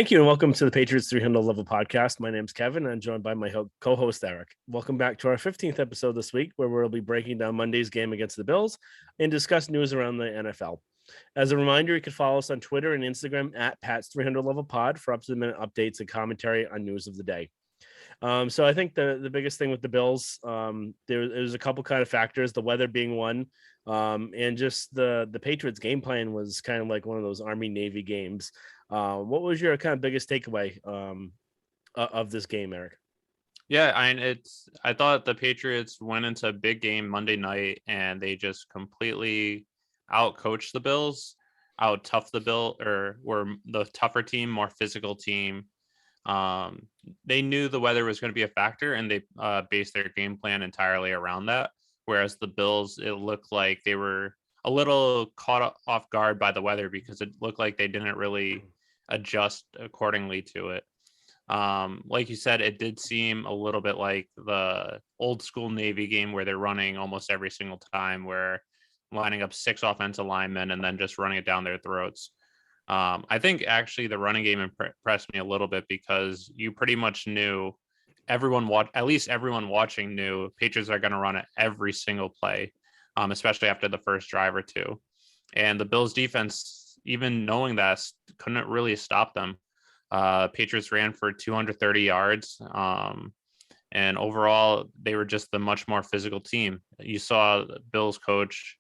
Thank you and welcome to the Patriots 300 Level Podcast. My name is Kevin and I'm joined by my co-host Eric. Welcome back to our 15th episode this week where we'll be breaking down Monday's game against the Bills and discuss news around the NFL. As a reminder, you can follow us on Twitter and Instagram at Pat's 300 Level Pod for up-to-the-minute updates and commentary on news of the day. So I think the biggest thing with the Bills, there's a couple kind of factors, the weather being one, and just the Patriots game plan was kind of like one of those Army-Navy games. What was your kind of biggest takeaway of this game, Eric? Yeah, I thought the Patriots went into a big game Monday night and they just completely out-coached the Bills, out-toughed the Bill, or were the tougher team, more physical team. They knew the weather was going to be a factor and they based their game plan entirely around that. Whereas the Bills, it looked like they were a little caught off guard by the weather because it looked like they didn't really adjust accordingly to it. Like you said, it did seem a little bit like the old school Navy game where they're running almost every single time, where lining up 6 offensive linemen and then just running it down their throats. I think actually the running game impressed me a little bit because you pretty much knew at least everyone watching knew Patriots are going to run it every single play, especially after the first drive or two. And the Bills defense, even knowing that, couldn't really stop them. Patriots ran for 230 yards. And overall, they were just the much more physical team. You saw Bills coach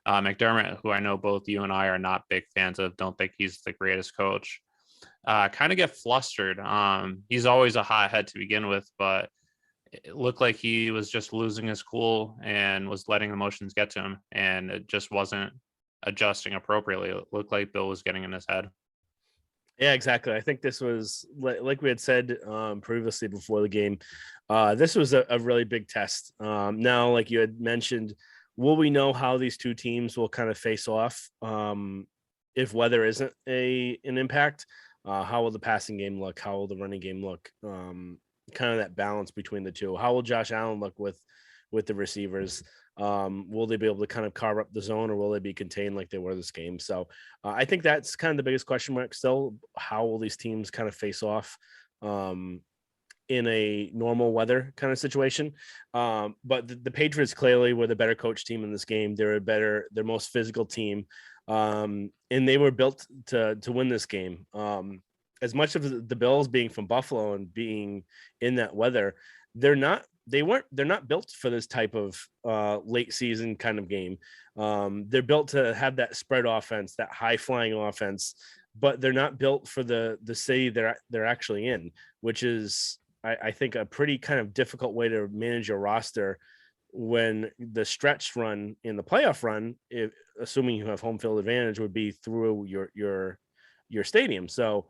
McDermott, who I know both you and I are not big fans of, don't think he's the greatest coach, kind of get flustered. He's always a hothead to begin with, but it looked like he was just losing his cool and was letting emotions get to him, and it just wasn't adjusting appropriately. It looked like Bill was getting in his head. Yeah, exactly. I think this was like we had said previously before the game. This was a really big test. Now, like you had mentioned, will we know how these two teams will kind of face off if weather isn't an impact? How will the passing game look? How will the running game look? Kind of that balance between the two. How will Josh Allen look with the receivers? Will they be able to kind of carve up the zone, or will they be contained like they were this game? So I think that's kind of the biggest question mark still. How will these teams kind of face off in a normal weather kind of situation? But the Patriots clearly were the better coach team in this game. They're their most physical team. And they were built to win this game. As much of the Bills being from Buffalo and being in that weather, they're not built for this type of late season kind of game. They're built to have that spread offense, that high flying offense, but they're not built for the city they're actually in, which is I think a pretty kind of difficult way to manage your roster when the stretch run in the playoff run, assuming you have home field advantage, would be through your stadium. So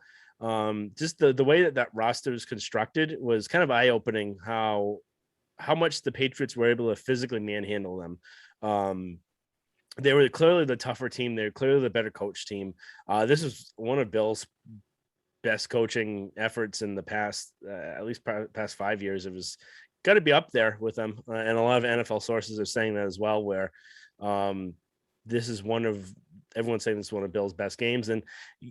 just the way that roster is constructed was kind of eye-opening how much the Patriots were able to physically manhandle them. They were clearly the tougher team. They're clearly the better coach team. This is one of Bill's best coaching efforts in the past, at least past 5 years. It was got to be up there with them. And a lot of NFL sources are saying that as well, where this is everyone's saying this is one of Bill's best games. And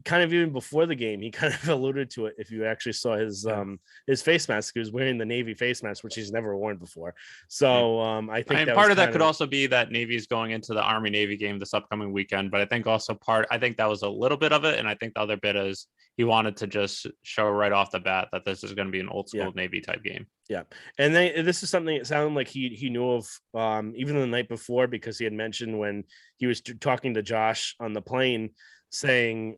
kind of even before the game, he kind of alluded to it. If you actually saw his face mask, he was wearing the Navy face mask, which he's never worn before. So I think part of that could also be that Navy's going into the Army Navy game this upcoming weekend. But I think that was a little bit of it. And I think the other bit is he wanted to just show right off the bat that this is going to be an old school Navy type game. Yeah. And this is something it sounded like he knew of even the night before, because he had mentioned when he was talking to Josh on the plane, saying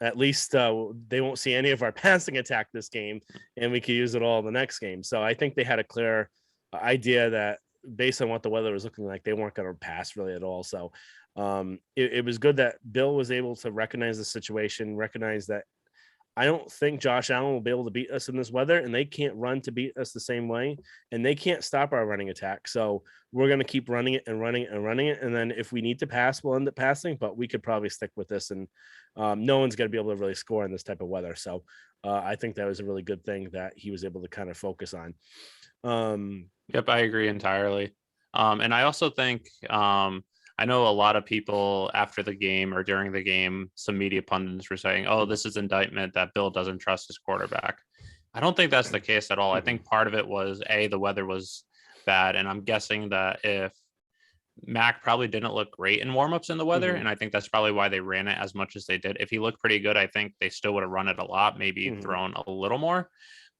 at least they won't see any of our passing attack this game and we could use it all the next game. So I think they had a clear idea that based on what the weather was looking like, they weren't going to pass really at all. So it was good that Bill was able to recognize the situation, recognize that I don't think Josh Allen will be able to beat us in this weather, and they can't run to beat us the same way, and they can't stop our running attack. So we're going to keep running it and running it and running it. And then if we need to pass, we'll end up passing, but we could probably stick with this. And no one's going to be able to really score in this type of weather. So I think that was a really good thing that he was able to kind of focus on. Yep, I agree entirely. And I also think, I I know a lot of people after the game or during the game, some media pundits were saying, "Oh, this is indictment that Bill doesn't trust his quarterback." I don't think that's the case at all. I Mhm. think part of it was the weather was bad, and I'm guessing that if Mac probably didn't look great in warmups in the weather, Mhm. and I think that's probably why they ran it as much as they did. If he looked pretty good, I think they still would have run it a lot, maybe Mhm. thrown a little more.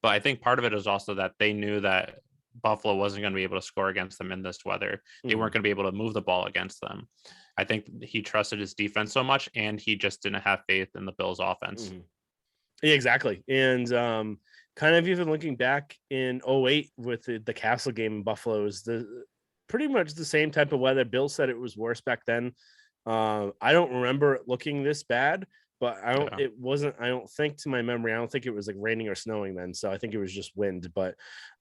But I think part of it is also that they knew that Buffalo wasn't going to be able to score against them in this weather. They Mhm. weren't going to be able to move the ball against them. I think he trusted his defense so much, and he just didn't have faith in the Bills' offense. Mhm. Yeah, exactly. And kind of even looking back in '08 with the Castle game in Buffalo is the pretty much the same type of weather. Bill said it was worse back then. I don't remember it looking this bad, but Yeah, I don't think to my memory, I don't think it was like raining or snowing then. So I think it was just wind. But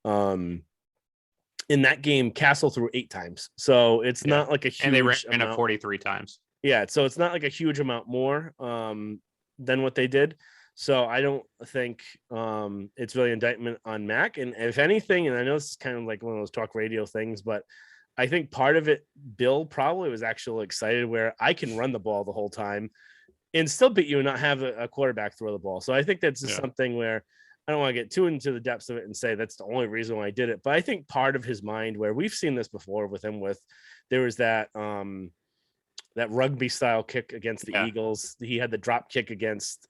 um in that game, Castle threw 8 times. So it's yeah, not like a and they ran huge it amount. 43 times. Yeah, so it's not like a huge amount more than what they did. So I don't think it's really indictment on Mac. And if anything, and I know this is kind of like one of those talk radio things, but I think part of it, Bill probably was actually excited where I can run the ball the whole time and still beat you and not have a quarterback throw the ball. So I think that's just Yeah, something where I don't want to get too into the depths of it and say that's the only reason why I did it. But I think part of his mind, where we've seen this before with him, with there was that rugby style kick against the yeah. Eagles. He had the drop kick against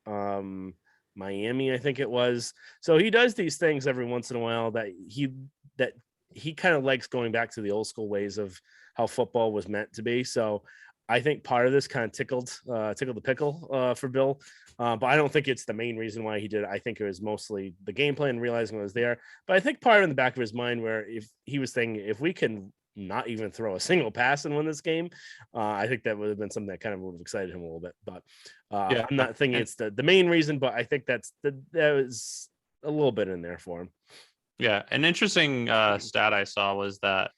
Miami, I think it was. So he does these things every once in a while that he kind of likes going back to the old school ways of how football was meant to be. So I think part of this kind of tickled the pickle for Bill. But I don't think it's the main reason why he did it. I think it was mostly the game plan, realizing it was there. But I think part in the back of his mind where if he was thinking, if we can not even throw a single pass and win this game, I think that would have been something that kind of would have excited him a little bit. But Yeah, I'm not thinking and it's the main reason, but I think that was a little bit in there for him. yeah, an interesting stat I saw was that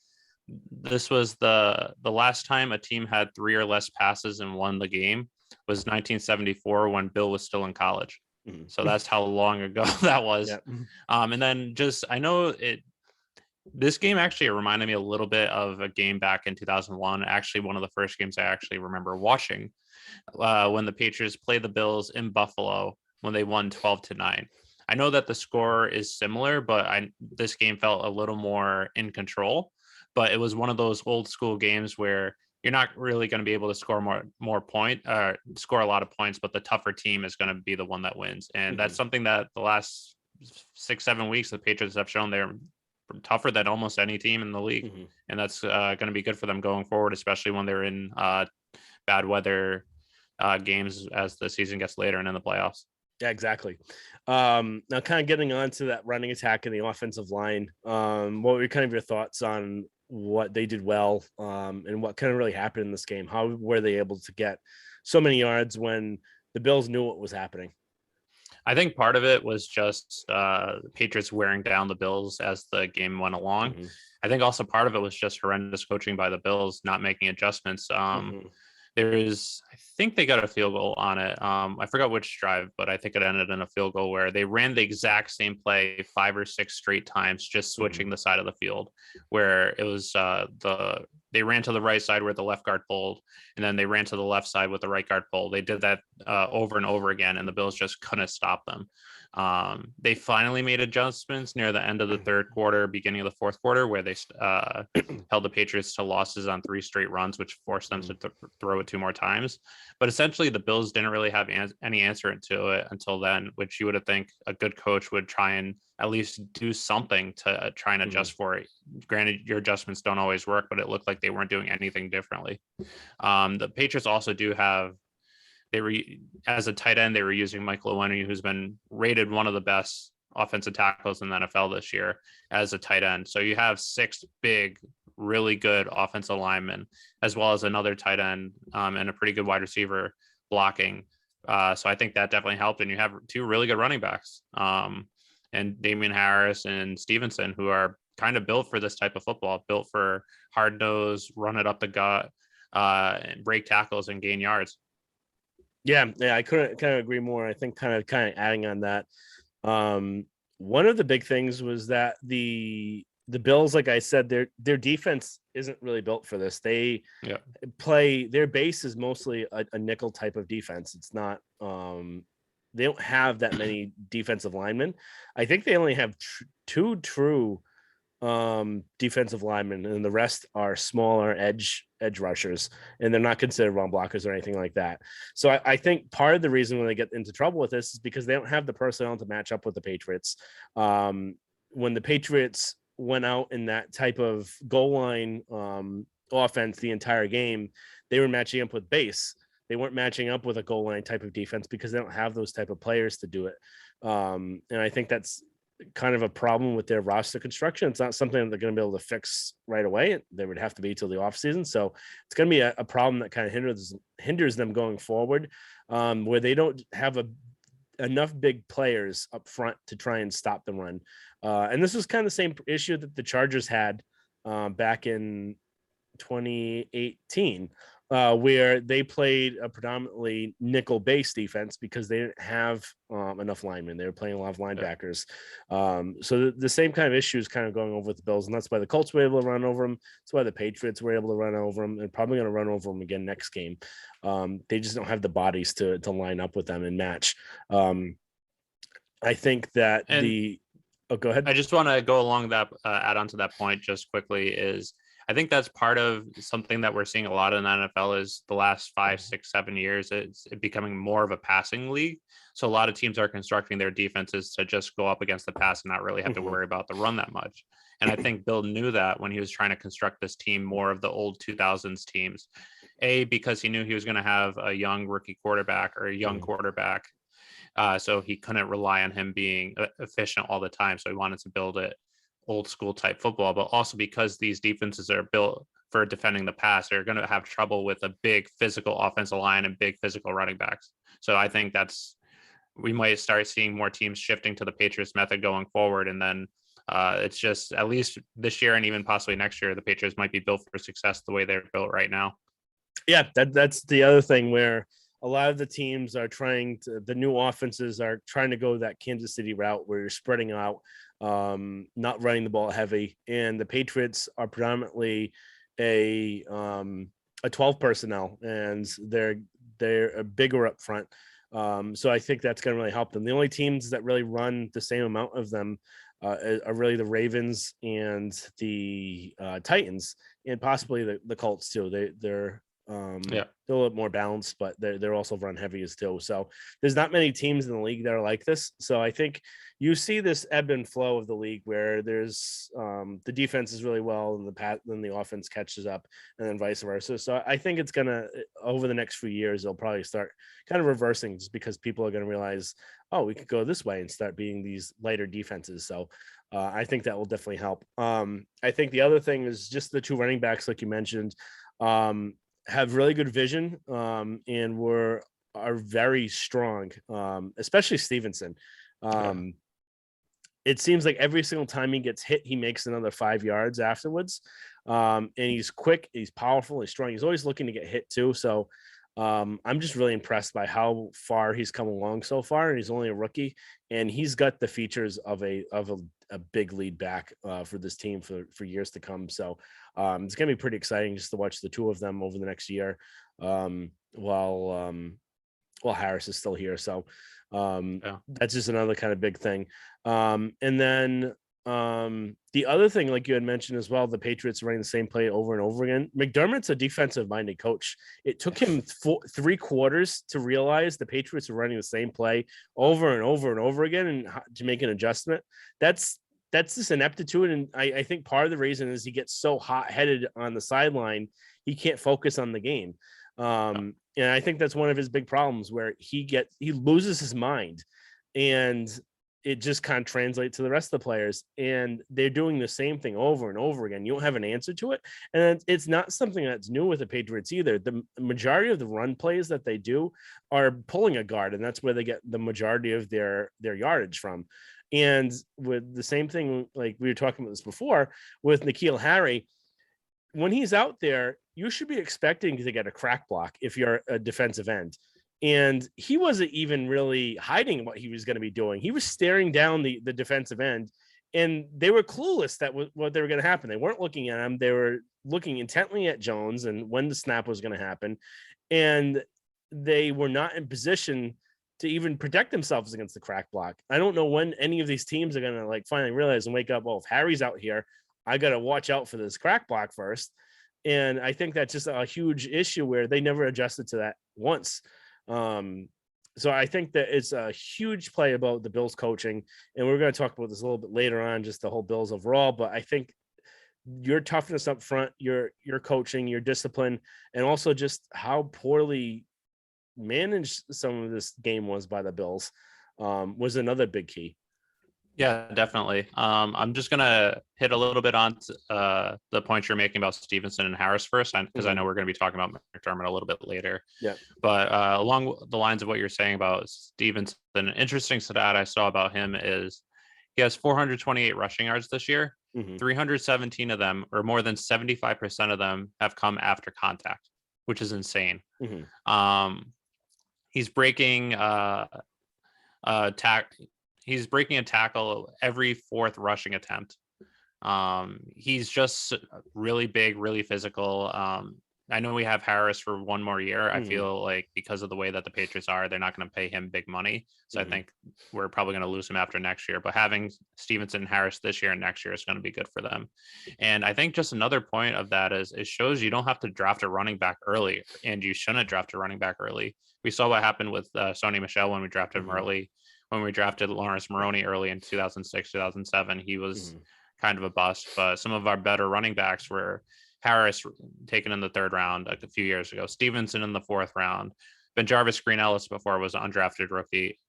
this was the last time a team had three or less passes and won the game was 1974 when Bill was still in college. So Mhm. that's how long ago that was. Yeah. Mhm. And then just I know it. This game actually reminded me a little bit of a game back in 2001. Actually, one of the first games I actually remember watching when the Patriots played the Bills in Buffalo when they won 12-9. I know that the score is similar, but this game felt a little more in control. But it was one of those old school games where you're not really going to be able to score score a lot of points, but the tougher team is going to be the one that wins. And that's Mhm. something that the last 6-7 weeks the Patriots have shown they're tougher than almost any team in the league, Mhm. and that's going to be good for them going forward, especially when they're in bad weather games as the season gets later and in the playoffs. Yeah, exactly. Now, kind of getting on to that running attack and the offensive line, what were kind of your thoughts on what they did well, and what kind of really happened in this game? How were they able to get so many yards when the Bills knew what was happening? I think part of it was just the Patriots wearing down the Bills as the game went along. Mhm. I think also part of it was just horrendous coaching by the Bills, not making adjustments. Mhm. I think they got a field goal on it. I forgot which drive, but I think it ended in a field goal where they ran the exact same play 5 or 6 straight times, just Mhm. switching the side of the field, where it was they ran to the right side where the left guard pulled, and then they ran to the left side with the right guard pulled. They did that over and over again, and the Bills just couldn't stop them. They finally made adjustments near the end of the third quarter, beginning of the fourth quarter, where they held the Patriots to losses on 3 straight runs, which forced them to throw it 2 more times. But essentially, the Bills didn't really have any answer to it until then, which you would think a good coach would try and at least do something to try and Mhm. adjust for it. Granted, your adjustments don't always work, but it looked like they weren't doing anything differently. The Patriots also do have they were as a tight end, they were using Michael Owenu, who's been rated one of the best offensive tackles in the NFL this year as a tight end. So you have 6 big, really good offensive linemen, as well as another tight end and a pretty good wide receiver blocking. So I think that definitely helped. And you have 2 really good running backs, and Damian Harris and Stevenson, who are kind of built for this type of football, built for hard nose, run it up the gut, and break tackles and gain yards. Yeah, I couldn't kind of agree more. I think kind of adding on that, um, one of the big things was that the Bills, like I said, their defense isn't really built for this. They Yeah. play their base is mostly a nickel type of defense. It's not they don't have that many defensive linemen. I think they only have two true defensive linemen, and the rest are smaller edge rushers, and they're not considered run blockers or anything like that. So I think part of the reason when they get into trouble with this is because they don't have the personnel to match up with the Patriots. When the Patriots went out in that type of goal line offense the entire game, they were matching up with base. They weren't matching up with a goal line type of defense because they don't have those type of players to do it. And I think that's kind of a problem with their roster construction. It's not something that they're going to be able to fix right away. There would have to be till the offseason. So it's going to be a problem that kind of hinders them going forward, where they don't have enough big players up front to try and stop the run. And this was kind of the same issue that the Chargers had back in 2018, where they played a predominantly nickel-based defense because they didn't have enough linemen. They were playing a lot of linebackers. So the same kind of issue is kind of going over with the Bills, and that's why the Colts were able to run over them. That's why the Patriots were able to run over them, and probably going to run over them again next game. They just don't have the bodies to line up with them and match. I think that go ahead. I just want to go along that, add on to that point just quickly is I think that's part of something that we're seeing a lot in the NFL is the last 5, 6, 7 years. It's becoming more of a passing league. So a lot of teams are constructing their defenses to just go up against the pass and not really have to worry about the run that much. And I think Bill knew that when he was trying to construct this team more of the old 2000s teams, because he knew he was going to have a young rookie quarterback or a young quarterback. So he couldn't rely on him being efficient all the time. So he wanted to build it old school type football, but also because these defenses are built for defending the pass, they're going to have trouble with a big physical offensive line and big physical running backs. So I think we might start seeing more teams shifting to the Patriots method going forward. And then it's just at least this year and even possibly next year, the Patriots might be built for success the way they're built right now. Yeah, that's the other thing where a lot of the teams are the new offenses are trying to go that Kansas City route where you're spreading out, not running the ball heavy. And the Patriots are predominantly a 12 personnel, and they're bigger up front. So I think that's going to really help them. The only teams that really run the same amount of them are really the Ravens and the Titans, and possibly the Colts too. They're a little more balanced, but they're also run heavy as too. So there's not many teams in the league that are like this. So I think you see this ebb and flow of the league where there's the defense is really well and then the offense catches up, and then vice versa. So I think it's gonna over the next few years they'll probably start kind of reversing just because people are gonna realize, oh, we could go this way and start being these lighter defenses. So I think that will definitely help. I think the other thing is just the two running backs, like you mentioned. Have really good vision and are very strong, especially Stevenson. It seems like every single time he gets hit, he makes another 5 yards afterwards. And he's quick, he's powerful, he's strong. He's always looking to get hit too. So I'm just really impressed by how far he's come along so far. And he's only a rookie, and he's got the features of a big lead back for this team for years to come. So it's going to be pretty exciting just to watch the two of them over the next year while Harris is still here. So that's just another kind of big thing. And then the other thing, like you had mentioned as well, the Patriots running the same play over and over again. McDermott's a defensive minded coach. It took him 3 quarters to realize the Patriots are running the same play over and over and over again and to make an adjustment. That's just ineptitude. And I think part of the reason is he gets so hot headed on the sideline, he can't focus on the game. And I think that's one of his big problems where he loses his mind, and it just kind of translates to the rest of the players, and they're doing the same thing over and over again. You don't have an answer to it. And it's not something that's new with the Patriots either. The majority of the run plays that they do are pulling a guard, and that's where they get the majority of their yardage from. And with the same thing, like we were talking about this before with N'Keal Harry, when he's out there, you should be expecting to get a crack block if you're a defensive end. And he wasn't even really hiding what he was going to be doing. He was staring down the defensive end and they were clueless that what they were going to happen. They weren't looking at him. They were looking intently at Jones and when the snap was going to happen. And they were not in position to even protect themselves against the crack block. I don't know when any of these teams are going to like finally realize and wake up, well, if Harry's out here, I got to watch out for this crack block first. And I think that's just a huge issue where they never adjusted to that once. So I think that it's a huge play about the Bills coaching, and we're going to talk about this a little bit later on, just the whole Bills overall. But I think your toughness up front, your coaching, your discipline, and also just how poorly managed some of this game was by the Bills was another big key. Yeah, definitely. I'm just gonna hit a little bit on the points you're making about Stevenson and Harris first, because I know we're going to be talking about McDermott a little bit later. Yeah. But along the lines of what you're saying about Stevenson, an interesting stat I saw about him is he has 428 rushing yards this year. 317 of them, or more than 75% of them, have come after contact, which is insane. He's breaking he's breaking a tackle every fourth rushing attempt. He's just really big, really physical. I know we have Harris for one more year. I feel like because of the way that the Patriots are, they're not going to pay him big money. So I think we're probably going to lose him after next year. But having Stevenson and Harris this year and next year is going to be good for them. And I think just another point of that is it shows you don't have to draft a running back early, and you shouldn't draft a running back early. We saw what happened with Sony Michel when we drafted him early. When we drafted Lawrence Maroney early in 2006, 2007, he was kind of a bust. But some of our better running backs were Harris taken in the third round a few years ago, Stevenson in the fourth round, Ben Jarvis Green Ellis before was an undrafted rookie.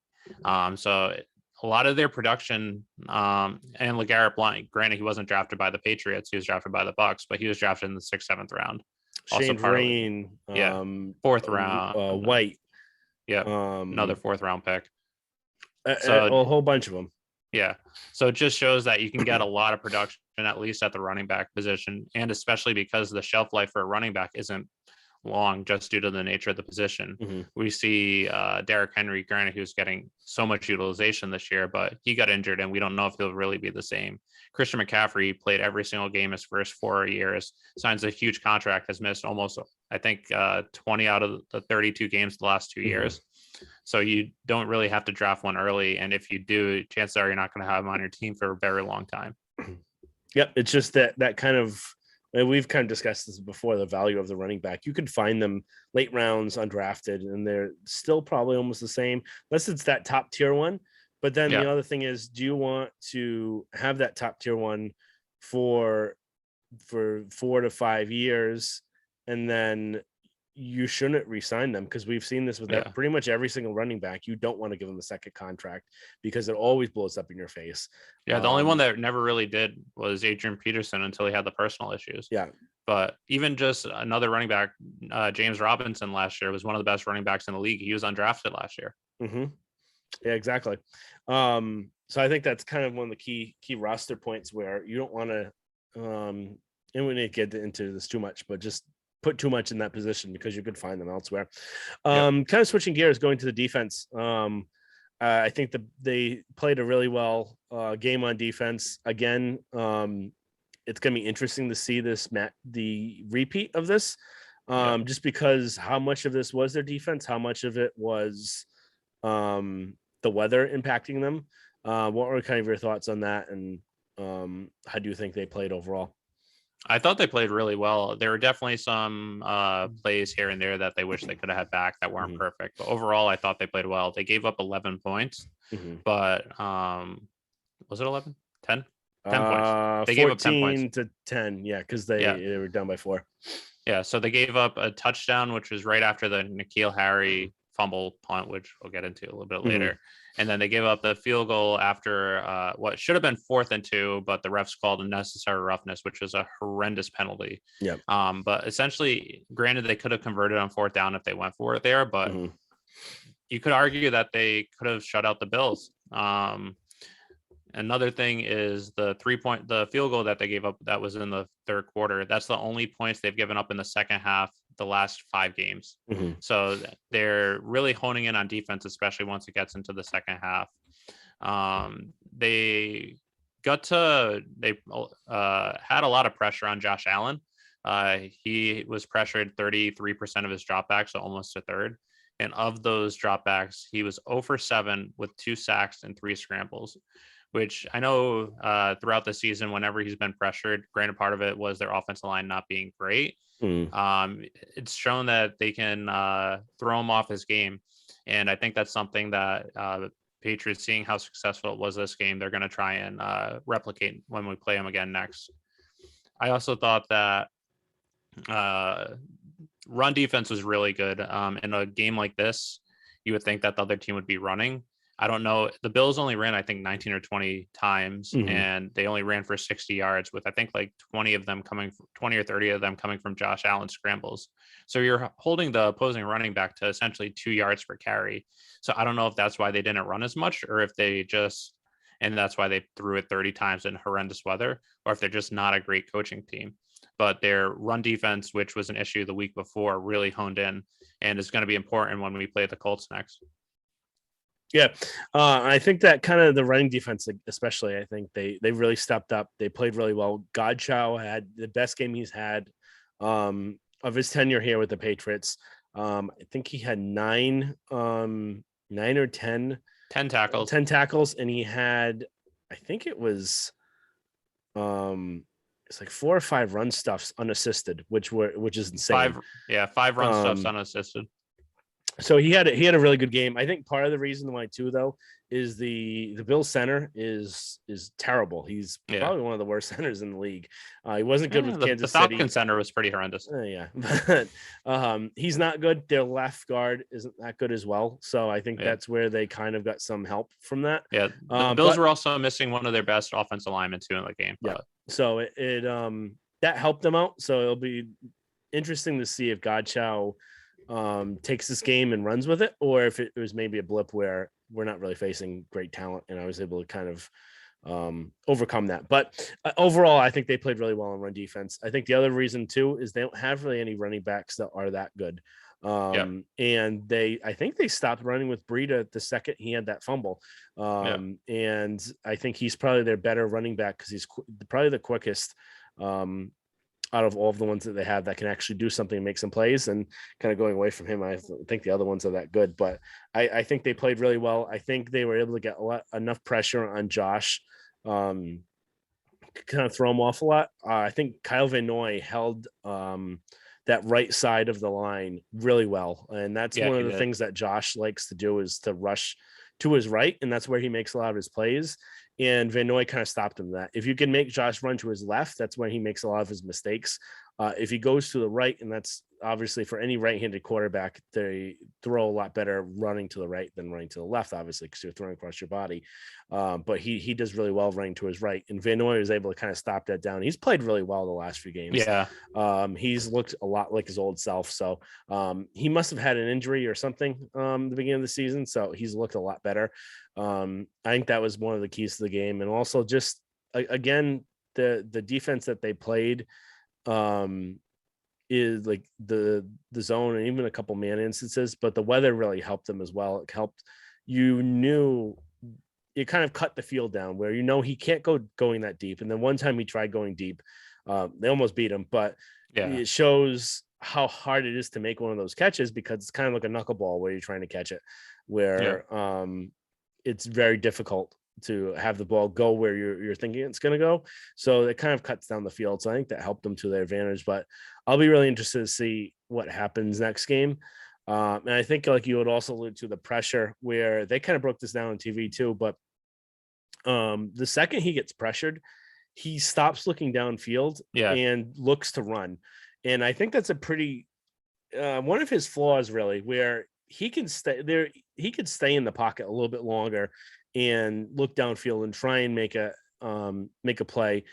So a lot of their production, and LeGarrette Blount, granted he wasn't drafted by the Patriots, he was drafted by the Bucks, but he was drafted in the 6th, 7th round. Shane Vereen, fourth round, White, another 4th round pick. So a whole bunch of them. Yeah. So it just shows that you can get a lot of production, at least at the running back position. And especially because the shelf life for a running back isn't long just due to the nature of the position. We see Derrick Henry, granted, who's getting so much utilization this year, but he got injured and we don't know if he'll really be the same. Christian McCaffrey played every single game his first 4 years, signs a huge contract, has missed almost, I think, 20 out of the 32 games the last 2 years. So you don't really have to draft one early. And if you do, chances are you're not going to have him on your team for a very long time. Yep. It's just that kind of, we've kind of discussed this before, the value of the running back. You could find them late rounds undrafted and they're still probably almost the same, unless it's that top tier one. But then the other thing is, do you want to have that top tier one for 4 to 5 years and then you shouldn't re-sign them? Because we've seen this with pretty much every single running back. You don't want to give them a second contract because it always blows up in your face. Yeah, the only one that never really did was Adrian Peterson until he had the personal issues. Yeah. But even just another running back, James Robinson last year was one of the best running backs in the league. He was undrafted last year. Yeah, exactly. So I think that's kind of one of the key roster points where you don't want to, and we need to get into this too much, but just put too much in that position because you could find them elsewhere. Kind of switching gears, going to the defense. I think they played a really well game on defense. Again, it's going to be interesting to see the repeat of this, just because how much of this was their defense, how much of it was the weather impacting them. What were kind of your thoughts on that, and how do you think they played overall? I thought they played really well. There were definitely some plays here and there that they wish they could have had back that weren't perfect. But overall, I thought they played well. They gave up 11 points, but was it 11? 10? 10 points. They gave up 10 points. To 10, yeah, because they were down by 4. Yeah, so they gave up a touchdown, which was right after the N'Keal Harry fumble punt, which we'll get into a little bit later. And then they gave up the field goal after what should have been 4th and 2, but the refs called unnecessary roughness, which was a horrendous penalty. Yeah. But essentially, granted, they could have converted on 4th down if they went for it there, but you could argue that they could have shut out the Bills. Another thing is the field goal that they gave up that was in the 3rd quarter. That's the only points they've given up in the second half the last 5 games. So they're really honing in on defense, especially once it gets into the second half. They they had a lot of pressure on Josh Allen. He was pressured 33% of his dropbacks, so almost a third. And of those dropbacks, he was 0 for 7 with 2 sacks and 3 scrambles, which I know throughout the season, whenever he's been pressured, granted, part of it was their offensive line not being great. Mm. It's shown that they can throw him off his game. And I think that's something that Patriots, seeing how successful it was this game, they're going to try and replicate when we play them again next. I also thought that run defense was really good. In a game like this, you would think that the other team would be running. I don't know. The Bills only ran, I think, 19 or 20 times, and they only ran for 60 yards with, I think, like 20 or 30 of them coming from Josh Allen scrambles. So you're holding the opposing running back to essentially 2 yards per carry. So I don't know if that's why they didn't run as much, or if they just, and that's why they threw it 30 times in horrendous weather, or if they're just not a great coaching team. But their run defense, which was an issue the week before, really honed in and is going to be important when we play the Colts next. Yeah, I think that kind of the running defense, especially, I think they really stepped up. They played really well. Godchow had the best game he's had of his tenure here with the Patriots. I think he had 9 or 10 tackles, 10 tackles, and he had, I think it was it's like 4 or 5 run stuffs unassisted, which is insane. 5 run stuffs unassisted. So he had a really good game. I think part of the reason why too, though, is the Bills center is terrible. He's probably one of the worst centers in the league. He wasn't good with Kansas City. The Falcon center was pretty horrendous. Yeah, but he's not good. Their left guard isn't that good as well. So I think that's where they kind of got some help from that. Yeah, the Bills were also missing one of their best offensive linemen too in the game. Yeah, so it that helped them out. So it'll be interesting to see if Godchow takes this game and runs with it, or if it was maybe a blip where we're not really facing great talent and I was able to kind of overcome that. But overall, I think they played really well on run defense. I think the other reason too is they don't have really any running backs that are that good. And I think they stopped running with Breida the second he had that fumble. And I think he's probably their better running back because he's probably the quickest out of all of the ones that they have that can actually do something and make some plays. And kind of going away from him, I think the other ones are that good, but I think they played really well. I think they were able to get enough pressure on Josh, kind of throw him off a lot. I think Kyle Van Noy held that right side of the line really well. And that's one of the things that Josh likes to do, is to rush to his right. And that's where he makes a lot of his plays. And Van Noy kind of stopped him that. If you can make Josh run to his left, that's when he makes a lot of his mistakes. If he goes to the right, and that's obviously for any right-handed quarterback, they throw a lot better running to the right than running to the left, obviously, because you're throwing across your body. But he does really well running to his right. And Van Noy was able to kind of stop that down. He's played really well the last few games. Yeah. He's looked a lot like his old self. So he must have had an injury or something the beginning of the season. So he's looked a lot better. I think that was one of the keys to the game. And also just, again, the defense that they played is like the zone and even a couple man instances, but the weather really helped them as well. It helped. It kind of cut the field down where he can't going that deep. And then one time he tried going deep, they almost beat him, but it shows how hard it is to make one of those catches, because it's kind of like a knuckleball where you're trying to catch it, where it's very difficult to have the ball go where you're thinking it's going to go. So it kind of cuts down the field. So I think that helped them to their advantage, but I'll be really interested to see what happens next game. And I think, like you would also allude to, the pressure, where they kind of broke this down on TV too, but the second he gets pressured, he stops looking downfield and looks to run. And I think that's a pretty, one of his flaws, really, where he can stay there. He could stay in the pocket a little bit longer and look downfield and try and make a play.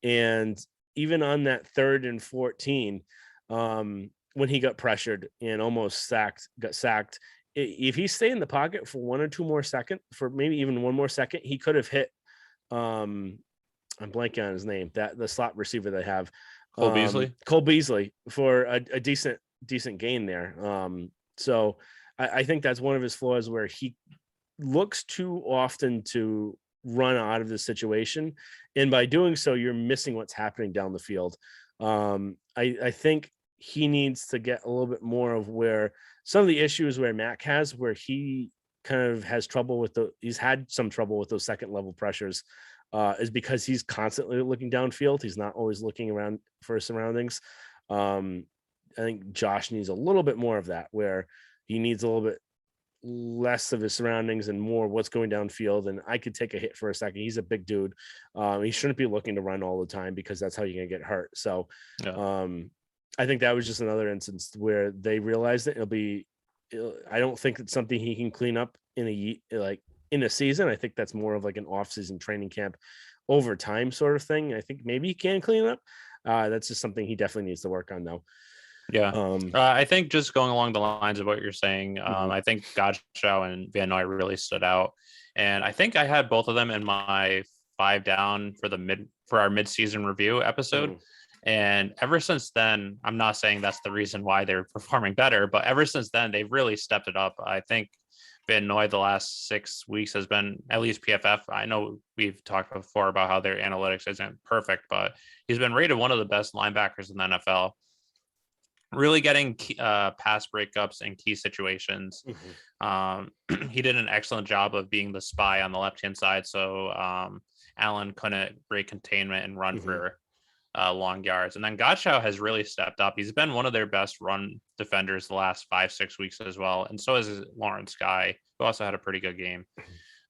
And even on that 3rd and 14, when he got pressured and almost got sacked, if he stayed in the pocket for 1 or 2 more seconds, for maybe even 1 more second, he could have hit. I'm blanking on his name. That the slot receiver they have, Cole Beasley, for a decent gain there. So I think that's one of his flaws, where he looks too often to run out of this situation. And by doing so, you're missing what's happening down the field. I think he needs to get a little bit more of where some of the issues where Mac has, where he kind of has trouble with he's had some trouble with those second level pressures, is because he's constantly looking downfield. He's not always looking around for his surroundings. Um, I think Josh needs a little bit more of that, where he needs a little bit less of his surroundings and more what's going downfield. And I could take a hit for a second. He's a big dude. He shouldn't be looking to run all the time, because that's how you're gonna get hurt. So Yeah. I think that was just another instance where they realized that I don't think it's something he can clean up in a season. I think that's more of like an off-season training camp over time sort of thing. I think maybe he can clean up. That's just something he definitely needs to work on though. Yeah. I think just going along the lines of what you're saying, Mhm. I think Godshow and Van Noy really stood out. And I think I had both of them in my 5 down for our mid-season review episode. Mhm. And ever since then, I'm not saying that's the reason why they're performing better, but ever since then, they've really stepped it up. I think Van Noy the last 6 weeks has been, at least PFF. I know we've talked before about how their analytics isn't perfect, but he's been rated one of the best linebackers in the NFL, really getting pass breakups in key situations. Mhm. He did an excellent job of being the spy on the left-hand side, so Allen couldn't break containment and run Mhm. for long yards. And then Godshow has really stepped up. He's been one of their best run defenders the last 5-6 weeks as well. And so is Lawrence Guy, who also had a pretty good game.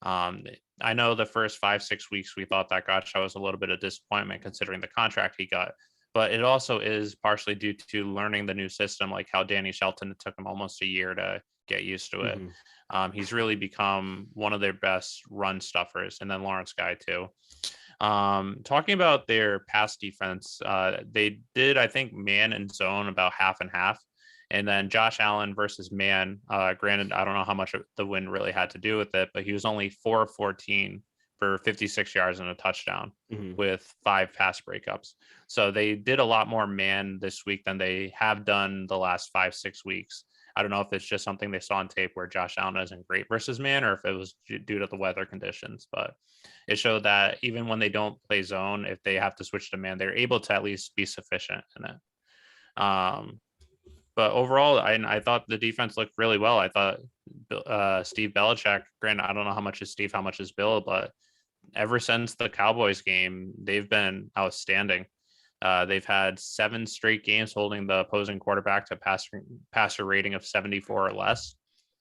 Um, I know the first 5-6 weeks we thought that Godshow was a little bit of disappointment considering the contract he got, but it also is partially due to learning the new system, like how Danny Shelton, it took him almost a year to get used to it. Mhm. He's really become one of their best run stuffers, and then Lawrence Guy too. Talking about their pass defense, they did, I think, man and zone about half and half. And then Josh Allen versus man, granted, I don't know how much the win really had to do with it, but he was only 4 of 14 for 56 yards and a touchdown Mhm. with 5 pass breakups. So they did a lot more man this week than they have done the last 5-6 weeks. I don't know if it's just something they saw on tape where Josh Allen isn't great versus man, or if it was due to the weather conditions, but it showed that even when they don't play zone, if they have to switch to man, they're able to at least be sufficient in it. Um, but overall, I thought the defense looked really well. I thought Steve Belichick, granted, I don't know how much is Steve, how much is Bill, but ever since the Cowboys game, they've been outstanding. They've had 7 straight games holding the opposing quarterback to passer rating of 74 or less,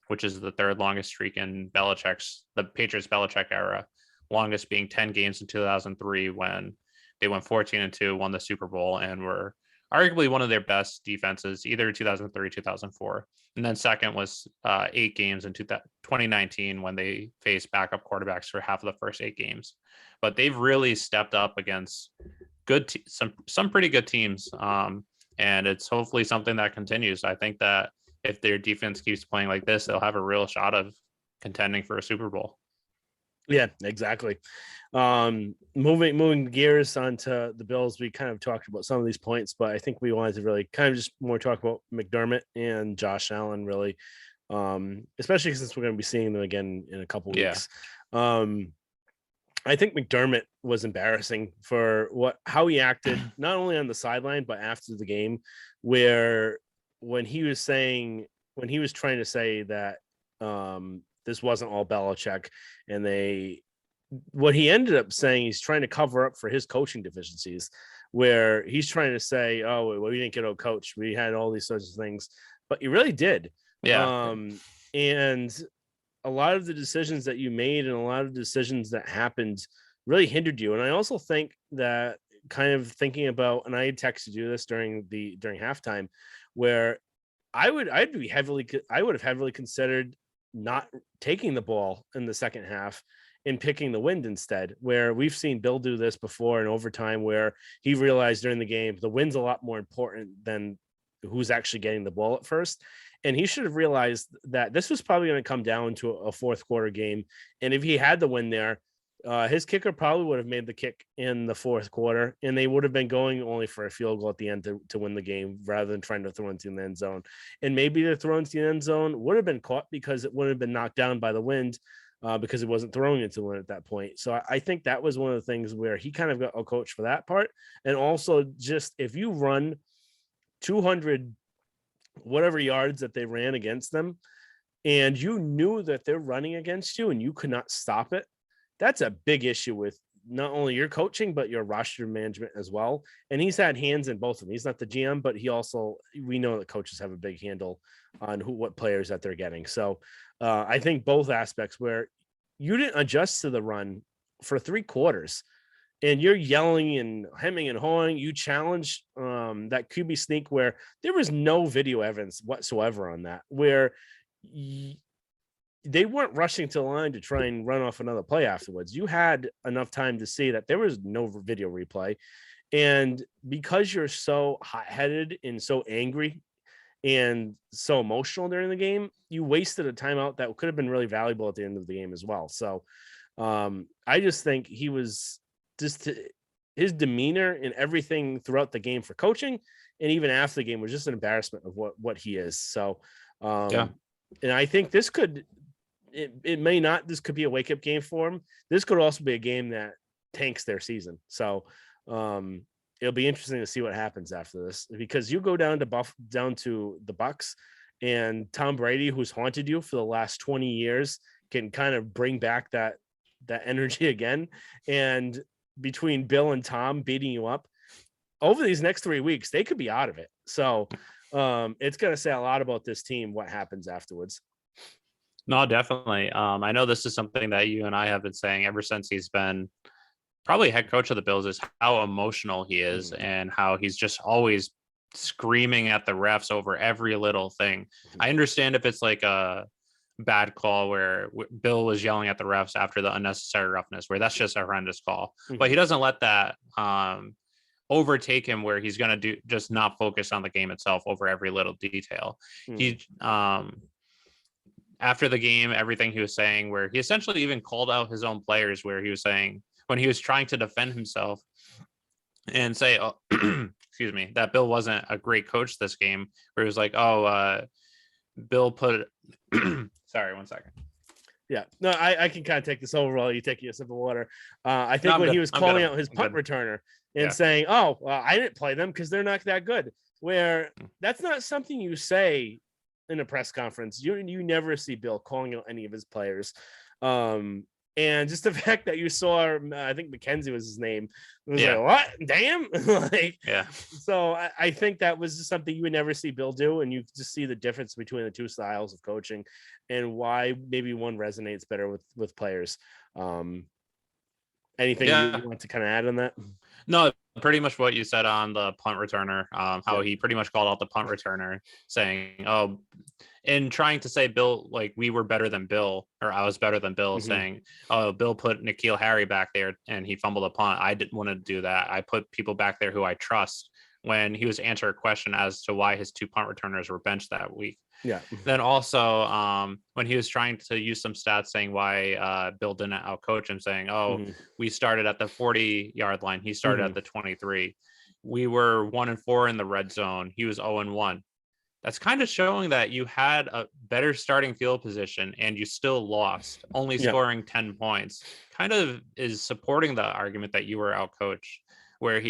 which is the third longest streak in the Patriots Belichick era. Longest being 10 games in 2003 when they went 14-2, won the Super Bowl, and were arguably one of their best defenses, either 2003, 2004. And then second was 8 games in 2019 when they faced backup quarterbacks for half of the first 8 games. But they've really stepped up against some pretty good teams, and it's hopefully something that continues. I think that if their defense keeps playing like this, they'll have a real shot of contending for a Super Bowl. Yeah, exactly. Moving gears onto the Bills, we kind of talked about some of these points, but I think we wanted to really kind of just more talk about McDermott and Josh Allen, really, especially since we're going to be seeing them again in a couple Yeah. weeks. Um, I think McDermott was embarrassing for how he acted, not only on the sideline but after the game, where when he was trying to say that this wasn't all Belichick, and what he ended up saying, he's trying to cover up for his coaching deficiencies, where he's trying to say, "Oh, well, we didn't get out coached. We had all these sorts of things," but you really did. Yeah. And a lot of the decisions that you made and a lot of decisions that happened really hindered you. And I also think that, kind of thinking about, and I had texted you this during halftime, where I would have heavily considered not taking the ball in the second half and picking the wind instead, where we've seen Bill do this before in overtime, where he realized during the game the wind's a lot more important than who's actually getting the ball at first. And he should have realized that this was probably going to come down to a fourth quarter game. And if he had the win there, his kicker probably would have made the kick in the fourth quarter, and they would have been going only for a field goal at the end to win the game, rather than trying to throw into the end zone. And maybe the throw into the end zone would have been caught because it would have been knocked down by the wind. because he wasn't throwing it to one at that point. So I think that was one of the things where he kind of got a coach for that part. And also just if you run 200 whatever yards that they ran against them, and you knew that they're running against you and you could not stop it, that's a big issue with not only your coaching, but your roster management as well. And he's had hands in both of them. He's not the GM, but he also, we know that coaches have a big handle on what players that they're getting. So I think both aspects where you didn't adjust to the run for 3 quarters and you're yelling and hemming and hawing, you challenge that QB sneak where there was no video evidence whatsoever on that, where they weren't rushing to the line to try and run off another play afterwards. You had enough time to see that there was no video replay. And because you're so hot-headed and so angry and so emotional during the game, you wasted a timeout that could have been really valuable at the end of the game as well. So I just think he was just his demeanor and everything throughout the game for coaching and even after the game was just an embarrassment of what he is. So and I think this could it may not, this could be a wake-up game for him. This could also be a game that tanks their season. So it'll be interesting to see what happens after this, because you go down to the Bucks, and Tom Brady, who's haunted you for the last 20 years, can kind of bring back that energy again. And between Bill and Tom beating you up over these next 3 weeks, they could be out of it. So it's going to say a lot about this team, what happens afterwards. No, definitely. I know this is something that you and I have been saying ever since he's been probably head coach of the Bills, is how emotional he is and how he's just always screaming at the refs over every little thing. I understand if it's like a bad call where Bill was yelling at the refs after the unnecessary roughness, where that's just a horrendous call, but he doesn't let that overtake him where he's going to just not focus on the game itself over every little detail. He after the game, everything he was saying, where he essentially even called out his own players, where he was saying when he was trying to defend himself and say, oh, excuse me, that Bill wasn't a great coach this game, where he was like, Bill put sorry, 1 second. Yeah, no, I can kind of take this over while you take a sip of water. I think when he was calling out his punt returner and saying, "Oh, I didn't play them because they're not that good," where that's not something you say in a press conference. You never see Bill calling out any of his players. And just the fact that you saw, I think McKenzie was his name, it was like, what? Damn. So I think that was just something you would never see Bill do. And you just see the difference between the two styles of coaching and why maybe one resonates better with players. Anything you want to kind of add on that? No, pretty much what you said on the punt returner, how he pretty much called out the punt returner saying, and trying to say Bill, like we were better than Bill, or I was better than Bill, saying, oh, Bill put N'Keal Harry back there and he fumbled a punt. I didn't want to do that. I put people back there who I trust, when he was answering a question as to why his 2 punt returners were benched that week. Yeah. Then also when he was trying to use some stats saying why Bill didn't outcoach him, saying, we started at the 40-yard line. He started at the 23. We were 1-4 in the red zone. He was 0-1. That's kind of showing that you had a better starting field position and you still lost, only scoring 10 points. Kind of is supporting the argument that you were outcoached, where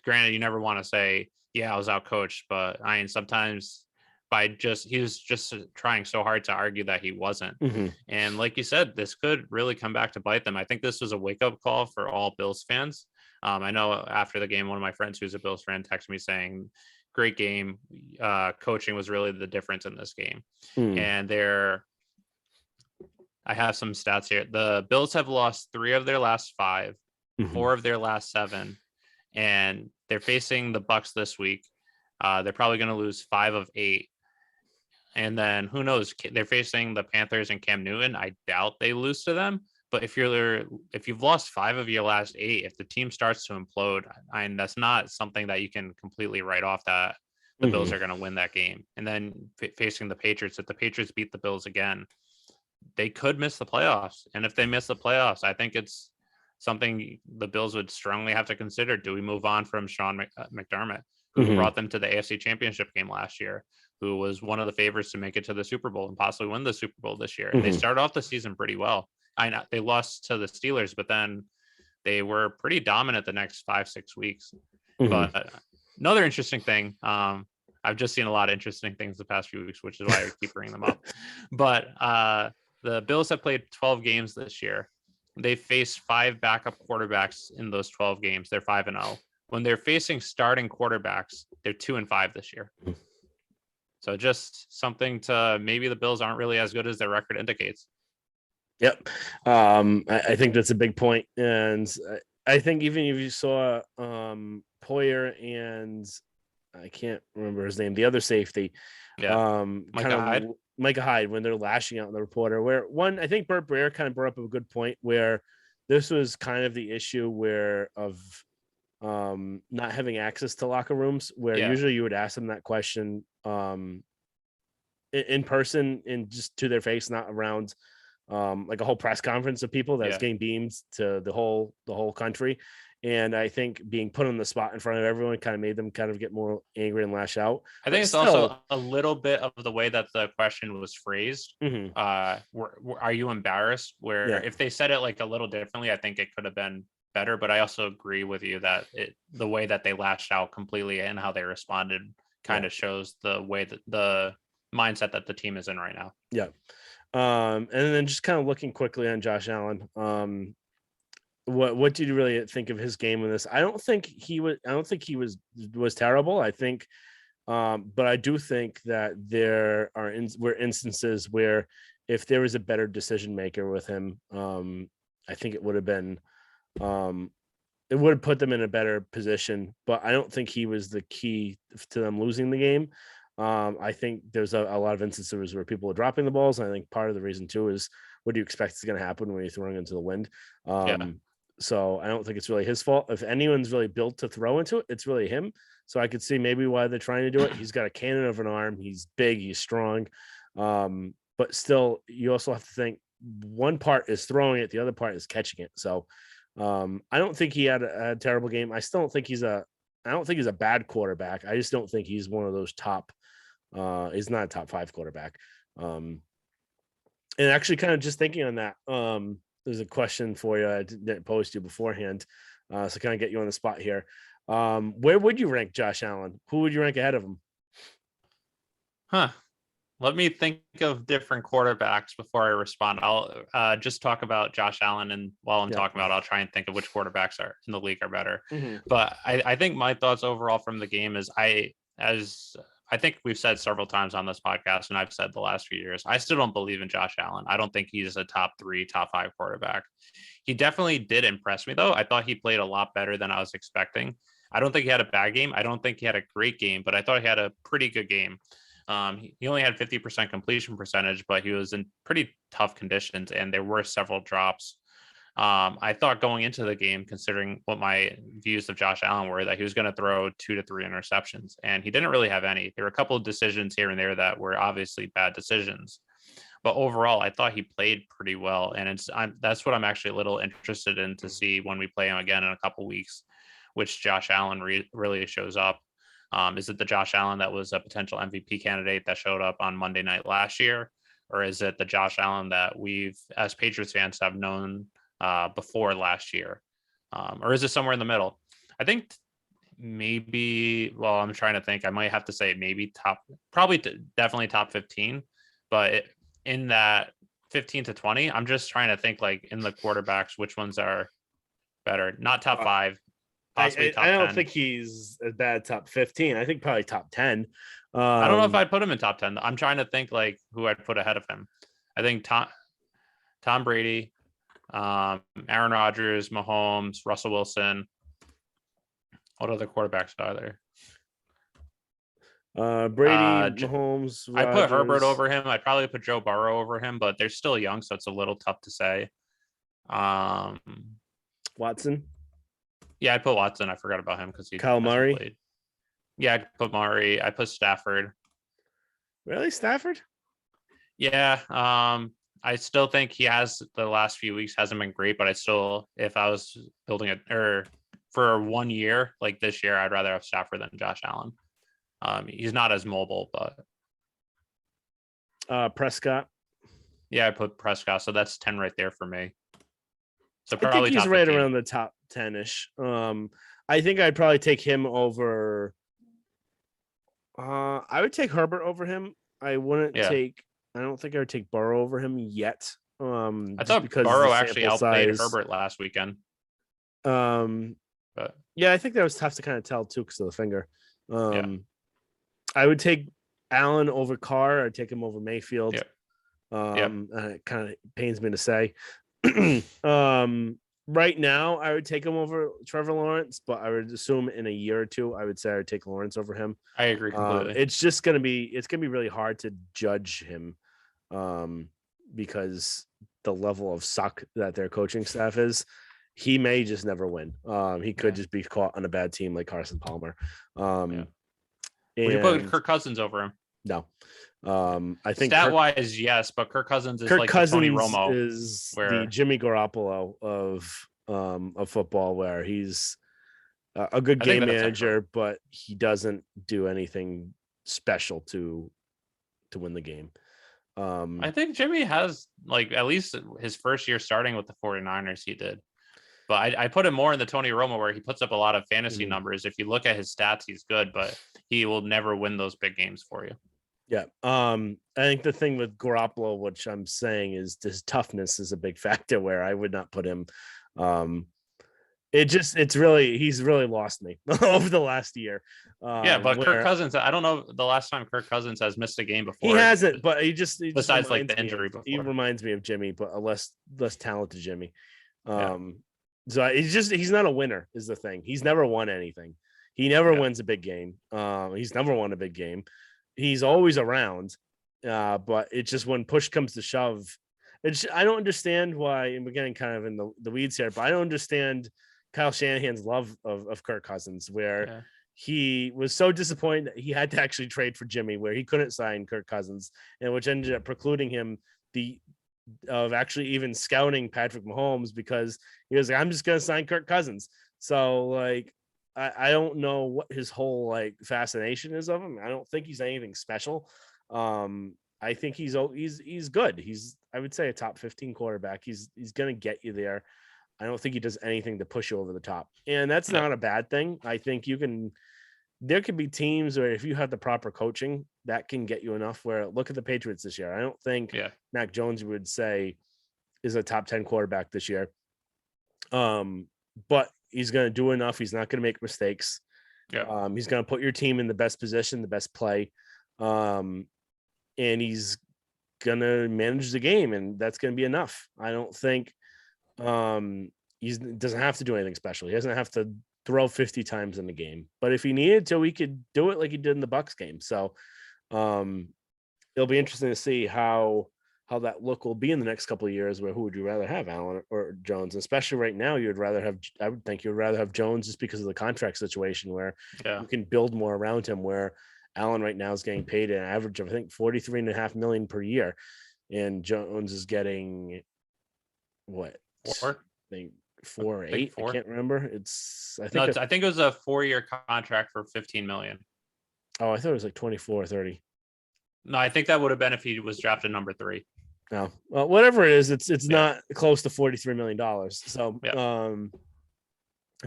granted, you never want to say, yeah, I was outcoached, but sometimes he was just trying so hard to argue that he wasn't. And like you said, this could really come back to bite them. I think this was a wake-up call for all Bills fans. I know after the game, one of my friends who's a Bills fan texted me saying, great game. Coaching was really the difference in this game. And I have some stats here. The Bills have lost 3 of their last 5, 4 of their last 7, and they're facing the Bucks this week. They're probably going to lose 5 of 8. And then who knows? They're facing the Panthers and Cam Newton. I doubt they lose to them. But if you've lost 5 of your last 8, if the team starts to implode, that's not something that you can completely write off that the Bills are going to win that game. And then facing the Patriots, if the Patriots beat the Bills again, they could miss the playoffs. And if they miss the playoffs, I think it's something the Bills would strongly have to consider. Do we move on from Sean McDermott, who brought them to the AFC Championship game last year? who was one of the favorites to make it to the Super Bowl and possibly win the Super Bowl this year. And they Mhm. started off the season pretty well. I know they lost to the Steelers, but then they were pretty dominant the next 5-6 weeks. Mhm. But another interesting thing, I've just seen a lot of interesting things the past few weeks, which is why I keep bringing them up. But the Bills have played 12 games this year. They faced 5 backup quarterbacks in those 12 games. They're 5-0. When they're facing starting quarterbacks, they're 2-5 this year. So just something to, maybe the Bills aren't really as good as their record indicates. Yep. I think that's a big point. And I think even if you saw Poyer and I can't remember his name, the other safety, Yeah. kind Micah Hyde. of Micah Hyde, when they're lashing out on the reporter, where one, I think Burt Breer kind of brought up a good point where this was kind of the issue where of not having access to locker rooms, where Yeah. usually you would ask them that question in person and just to their face, not around like a whole press conference of people that's Yeah. getting beamed to the whole country. And I think being put on the spot in front of everyone kind of made them kind of get more angry and lash out. I think But it's still, also a little bit of the way that the question was phrased. mhm, Are you embarrassed? Where yeah, if they said it like a little differently, I think it could have been better. But I also agree with you that the way that they lashed out completely and how they responded kind yeah, of shows the way that the mindset that the team is in right now. yeah. And then just kind of looking quickly on Josh Allen. What did you really think of his game in this? I don't think he was. I don't think he was terrible. I think but I do think that there were instances where if there was a better decision maker with him, I think it would have been um, it would have put them in a better position. But I don't think he was the key to them losing the game. I think there's a lot of instances where people are dropping the balls. And I think part of the reason too is what do you expect is going to happen when you're throwing into the wind? Yeah. So I don't think it's really his fault. If anyone's really built to throw into it, it's really him. So I could see maybe why they're trying to do it. He's got a cannon of an arm. He's big. He's strong. But still, you also have to think one part is throwing it, the other part is catching it. So I don't think he had a terrible game. I still don't think I don't think he's a bad quarterback. I just don't think he's one of those top. He's not a top 5 quarterback. And actually, kind of just thinking on that, there's a question for you I didn't pose to you beforehand. So kind of get you on the spot here. Where would you rank Josh Allen? Who would you rank ahead of him? Huh. Let me think of different quarterbacks before I respond. I'll just talk about Josh Allen, and while I'm Yeah. talking about, I'll try and think of which quarterbacks are in the league are better. Mhm. But I think my thoughts overall from the game is as I think we've said several times on this podcast, and I've said the last few years, I still don't believe in Josh Allen. I don't think he's a top 3, top 5 quarterback. He definitely did impress me, though. I thought he played a lot better than I was expecting. I don't think he had a bad game. I don't think he had a great game, but I thought he had a pretty good game. He only had 50% completion percentage, but he was in pretty tough conditions, and there were several drops. I thought going into the game, considering what my views of Josh Allen were, that he was going to throw 2 to 3 interceptions, and he didn't really have any. There were a couple of decisions here and there that were obviously bad decisions, but overall, I thought he played pretty well, and that's what I'm actually a little interested in to see when we play him again in a couple weeks, which Josh Allen really shows up. Is it the Josh Allen that was a potential MVP candidate that showed up on Monday night last year? Or is it the Josh Allen that we've, as Patriots fans, have known before last year? Or is it somewhere in the middle? I think maybe, well, I'm trying to think. I might have to say maybe definitely top 15. But in that 15 to 20, I'm just trying to think like in the quarterbacks, which ones are better? Not top 5, possibly I top don't 10. think he's a bad top 15. I think probably top 10. I don't know if Um, I'd put him in top 10. I'm trying to think like who I'd put ahead of him. I think Tom Brady, Aaron Rodgers, Mahomes, Russell Wilson. What other quarterbacks are there? Brady, Mahomes, I put Herbert Rodgers, over him. I'd probably put Joe Burrow over him, but they're still young, so it's a little tough to say. Um, Watson, yeah, I'd put Watson. I forgot about him because he Kyle hasn't Murray. played. Yeah, I'd put Murray. I put Stafford. Really, Stafford? Yeah, I still think he has the last few weeks hasn't been great, but I still, if I was building it or for 1 year like this year, I'd rather have Stafford than Josh Allen. He's not as mobile, but Prescott. Yeah, I put Prescott, so that's 10 right there for me. So I think probably he's top right 15. around the top 10-ish. I think I'd probably take him over. I would take Herbert over him. I wouldn't Yeah. take. I don't think I would take Burrow over him yet. I Just thought because the Burrow actually sample outplayed size. Herbert last weekend. Um, But yeah, I think that was tough to kind of tell too because of the finger. yeah. I would take Allen over Carr. I'd take him over Mayfield. Yeah. Yep. It kind of pains me to say. Right now, I would take him over Trevor Lawrence, but I would assume in a year or two, I would say I would take Lawrence over him. I agree completely. It's gonna be really hard to judge him, because the level of suck that their coaching staff is. He may just never win. He could just be caught on a bad team like Carson Palmer. Yeah. Would you put And Kirk Cousins over him? no, I think Stat wise, yes, but Kirk Cousins is Kirk like the Tony Cousins Romo, is the where Jimmy Garoppolo of football, where he's a good I think game that's accurate. manager, but he doesn't do anything special to win the game. I think Jimmy has like at least his first year starting with the 49ers, he did. But I put him more in the Tony Romo where he puts up a lot of fantasy numbers. If you look at his stats, he's good, but he will never win those big games for you. Yeah. I think the thing with Garoppolo, which I'm saying is his toughness is a big factor where I would not put him. He's really lost me over the last year. Yeah, but Kirk Cousins, I don't know the last time Kirk Cousins has missed a game before. He hasn't, but he just besides like the injury he before. reminds me of Jimmy, but a less talented Jimmy. Yeah. So he's not a winner is the thing. He's never won anything. He never wins a big game. He's never won a big game. He's always around, but it's just when push comes to shove. I don't understand why, and we're getting kind of in the weeds here, but I don't understand Kyle Shanahan's love of Kirk Cousins, where he was so disappointed that he had to actually trade for Jimmy, where he couldn't sign Kirk Cousins, and which ended up precluding him of actually even scouting Patrick Mahomes because he was like, I'm just going to sign Kirk Cousins. So like, I don't know what his whole like fascination is of him. I don't think he's anything special. I think he's good. I would say a top 15 quarterback. He's going to get you there. I don't think he does anything to push you over the top. And that's not a bad thing. I think there could be teams where if you have the proper coaching, that can get you enough where look at the Patriots this year. I don't think Mac Jones would say is a top 10 quarterback this year. But he's going to do enough. He's not going to make mistakes. Yeah. He's going to put your team in the best position, the best play. And he's going to manage the game, and that's going to be enough. I don't think he doesn't have to do anything special. He doesn't have to throw 50 times in the game, but if he needed to, he could do it like he did in the Bucs game. So it'll be interesting to see how that look will be in the next couple of years, where who would you rather have, Allen or Jones? Especially right now, I would think you'd rather have Jones just because of the contract situation where you can build more around him, where Allen right now is getting paid an average of, I think, $43.5 million per year. And Jones is getting what? I think 4 or 8. I can't remember. I think it was a 4-year contract for $15 million. Oh, I thought it was like 24 or 30. No, I think that would have been if he was drafted number 3. No, well, whatever it is, it's not close to $43 million. So,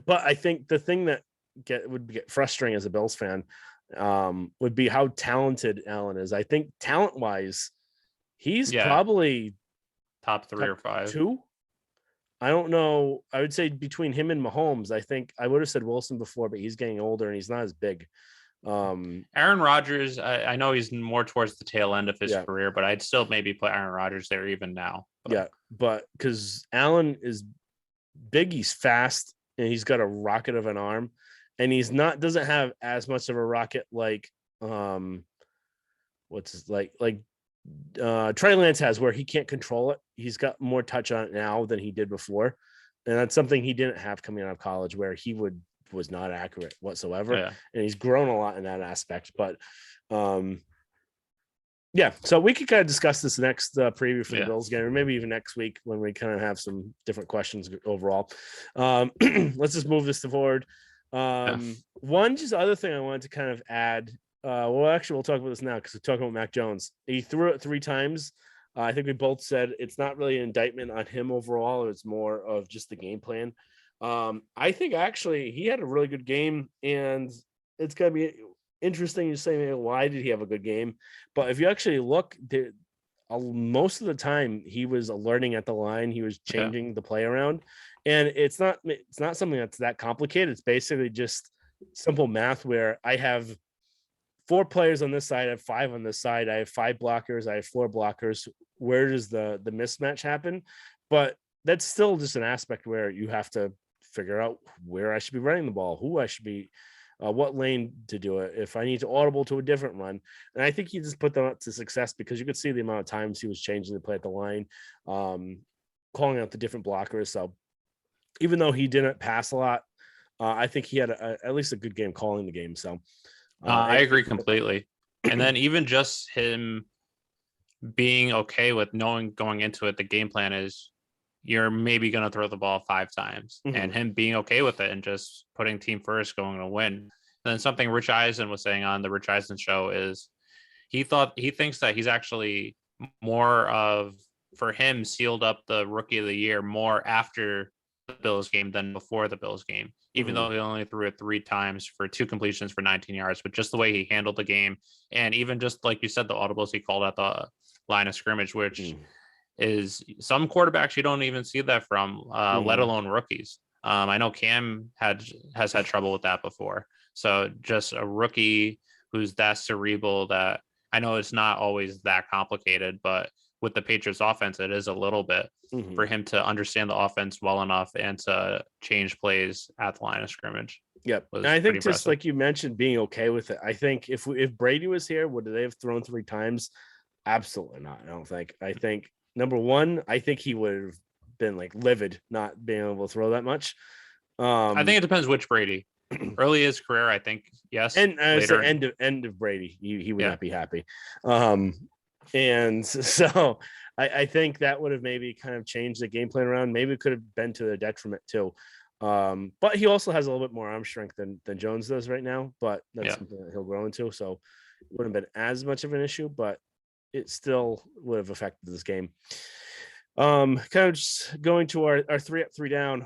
but I think the thing that would get frustrating as a Bills fan would be how talented Allen is. I think talent wise, he's probably top 3 or 5. 2. I don't know. I would say between him and Mahomes, I think I would have said Wilson before, but he's getting older and he's not as big. Aaron Rodgers, I know he's more towards the tail end of his career, but I'd still maybe put Aaron Rodgers there even now. But because Allen is big, he's fast, and he's got a rocket of an arm, and doesn't have as much of a rocket like Trey Lance has, where he can't control it. He's got more touch on it now than he did before, and that's something he didn't have coming out of college, where he was not accurate whatsoever. And he's grown a lot in that aspect. But so we could kind of discuss this next preview for the Bills game, or maybe even next week when we kind of have some different questions overall. Let's just move this forward. One just other thing I wanted to kind of add well, actually, we'll talk about this now because we're talking about Mac Jones. He threw it 3 times. I think we both said it's not really an indictment on him overall. It's more of just the game plan. I think actually he had a really good game, and it's going to be interesting to say why did he have a good game. But if you actually look, most of the time he was alerting at the line. He was Yeah. changing the play around, and it's not something that's that complicated. It's basically just simple math where I have 4 players on this side, I have 5 on this side, I have 5 blockers, I have 4 blockers. Where does the mismatch happen? But that's still just an aspect where you have to figure out where I should be running the ball, who I should be, what lane to do it, if I need to audible to a different run. And I think he just put them up to success because you could see the amount of times he was changing the play at the line, um, calling out the different blockers. So even though he didn't pass a lot, I think he had at least a good game calling the game. So I agree completely. And then even just him being okay with knowing going into it, the game plan is you're maybe going to throw the ball 5 times, and Mhm. him being okay with it and just putting team first, going to win. And then something Rich Eisen was saying on the Rich Eisen show is he thinks that he's actually more of, for him, sealed up the rookie of the year more after the Bills game than before the Bills game, even Mhm. though he only threw it 3 times for 2 completions for 19 yards. But just the way he handled the game, and even just like you said, the audibles he called at the line of scrimmage, which Mhm. is some quarterbacks you don't even see that from, let Mhm. alone rookies. I know Cam has had trouble with that before. So just a rookie who's that cerebral, that I know it's not always that complicated, but with the Patriots offense, it is a little bit, for Mhm. him to understand the offense well enough and to change plays at the line of scrimmage Yep. And was I pretty think just impressive. like you mentioned, being okay with it. I think if Brady was here, would they have thrown 3 times? Absolutely not. I don't think. I think number one, I think he would have been like livid not being able to throw that much. I Um, think it depends which Brady. Early in his career, I think yes. and I would say Later, end of Brady, he would yeah, not be happy. Um, and so I think that would have maybe kind of changed the game plan around. Maybe it could have been to their detriment too. But he also has a little bit more arm strength than Jones does right now. But that's yeah. something that he'll grow into. So it wouldn't have been as much of an issue, but it still would have affected this game. Kind of just going to our 3 up, 3 down.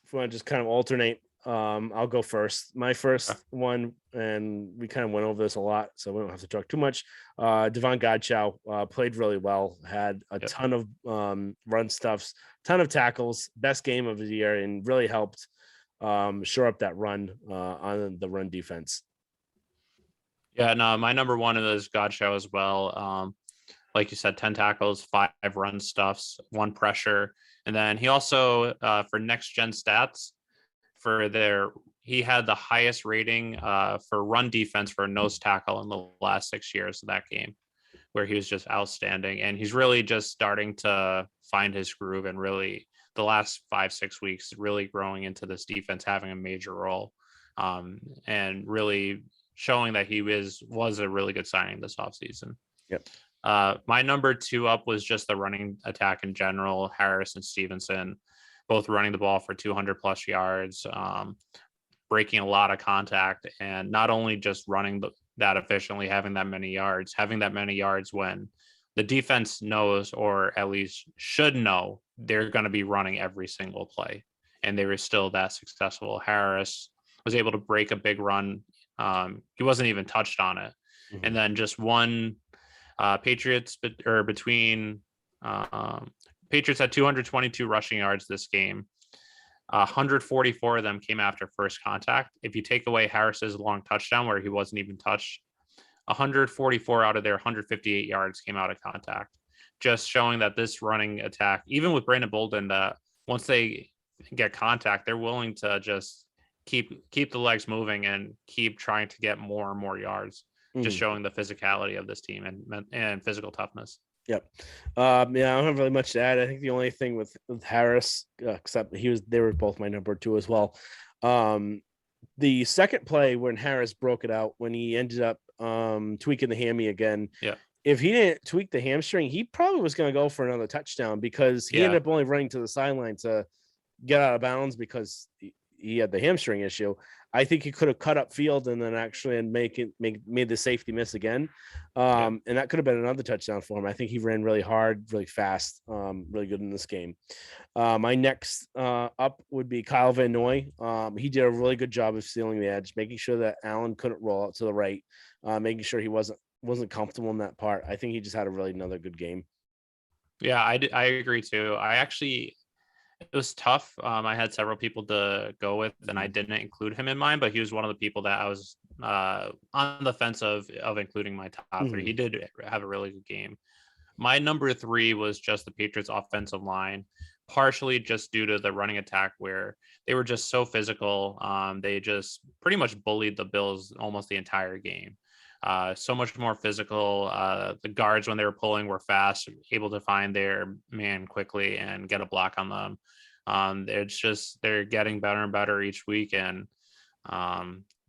If we want to just kind of alternate, I'll go first. My Okay. first one, and we kind of went over this a lot, so we don't have to talk too much. Devon Godchow played really well, had a Yep. ton of run stuffs, ton of tackles, best game of the year, and really helped shore up that run on the run defense. Yeah, no, my number one is Godchow as well. Like you said, 10 tackles, 5 run stuffs, 1 pressure. And then he also, for next gen stats, for their, he had the highest rating for run defense for a nose tackle in the last 6 years of that game, where he was just outstanding. And he's really just starting to find his groove, and really the last 5, 6 weeks really growing into this defense, having a major role, and really showing that he was a really good signing this offseason. Yep. My number 2 up was just the running attack in general. Harris and Stevenson both running the ball for 200 plus yards, breaking a lot of contact, and not only just running that efficiently, having that many yards when the defense knows, or at least should know, they're going to be running every single play. And they were still that successful. Harris was able to break a big run. He wasn't even touched on it. And Mhm. then just one, Patriots, or between, Patriots had 222 rushing yards this game. 144 of them came after first contact. If you take away Harris's long touchdown where he wasn't even touched, 144 out of their 158 yards came out of contact. Just showing that this running attack, even with Brandon Bolden, that once they get contact, they're willing to just keep the legs moving and keep trying to get more and more yards. Just Mhm. showing the physicality of this team, and physical toughness. Yep. Yeah, I don't have really much to add. I think the only thing with Harris, except they were both my number 2 as well. Um, the second play when Harris broke it out, when he ended up tweaking the hammy again, Yeah, if he didn't tweak the hamstring, he probably was going to go for another touchdown because he yeah, ended up only running to the sideline to get out of bounds because he had the hamstring issue. I think he could have cut up field and then actually made the safety miss again. And that could have been another touchdown for him. I think he ran really hard, really fast, really good in this game. My next up would be Kyle Van Noy. He did a really good job of sealing the edge, making sure that Allen couldn't roll out to the right, making sure he wasn't comfortable in that part. I think he just had another good game. Yeah, I agree too. It was tough. I had several people to go with, and I didn't include him in mine, but he was one of the people that I was on the fence of including my top three. He did have a really good game. My number 3 was just the Patriots offensive line, partially just due to the running attack where they were just so physical. They just pretty much bullied the Bills almost the entire game. So much more physical. The guards, when they were pulling, were fast, able to find their man quickly and get a block on them. They're getting better and better each week, and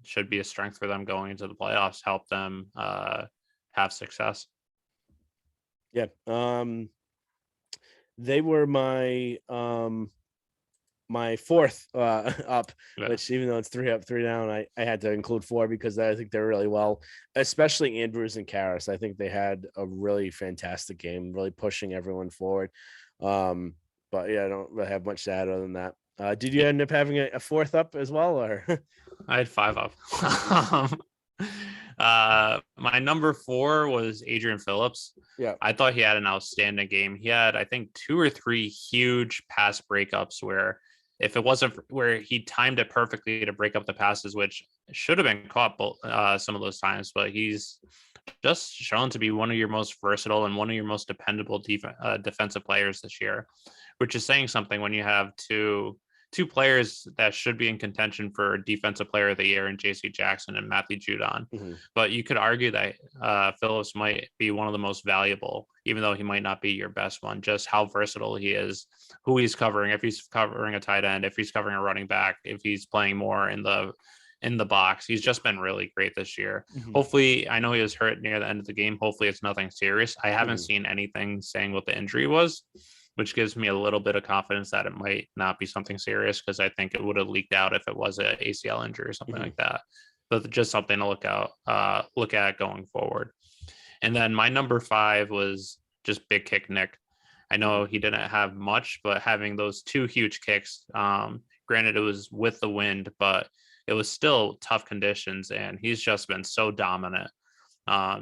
should be a strength for them going into the playoffs, help them have success. Yeah. They were my fourth up, Yeah. which even though it's 3 up, 3 down, I had to include 4 because I think they're really well, especially Andrews and Karras. I think they had a really fantastic game, really pushing everyone forward. But yeah, I don't really have much to add other than that. Did you end up having a 4th up as well, or? I had 5 up. My number 4 was Adrian Phillips. Yeah. I thought he had an outstanding game. He had, I think, 2 or 3 huge pass breakups where if it wasn't where he timed it perfectly to break up the passes, which should have been caught some of those times, but he's just shown to be one of your most versatile and one of your most dependable defensive players this year, which is saying something when you have two players that should be in contention for defensive player of the year in JC Jackson and Matthew Judon. But you could argue that Phillips might be one of the most valuable, even though he might not be your best one, just how versatile he is, who he's covering, if he's covering a tight end, if he's covering a running back, if he's playing more in the box. He's just been really great this year. Hopefully, I know he was hurt near the end of the game. Hopefully it's nothing serious. I haven't seen anything saying what the injury was, which gives me a little bit of confidence that it might not be something serious, because I think it would have leaked out if it was an ACL injury or something like that. But just something to look at going forward. And then my number 5 was just Big Kick Nick. I know he didn't have much, but having those 2 huge kicks, granted it was with the wind, but it was still tough conditions, and he's just been so dominant.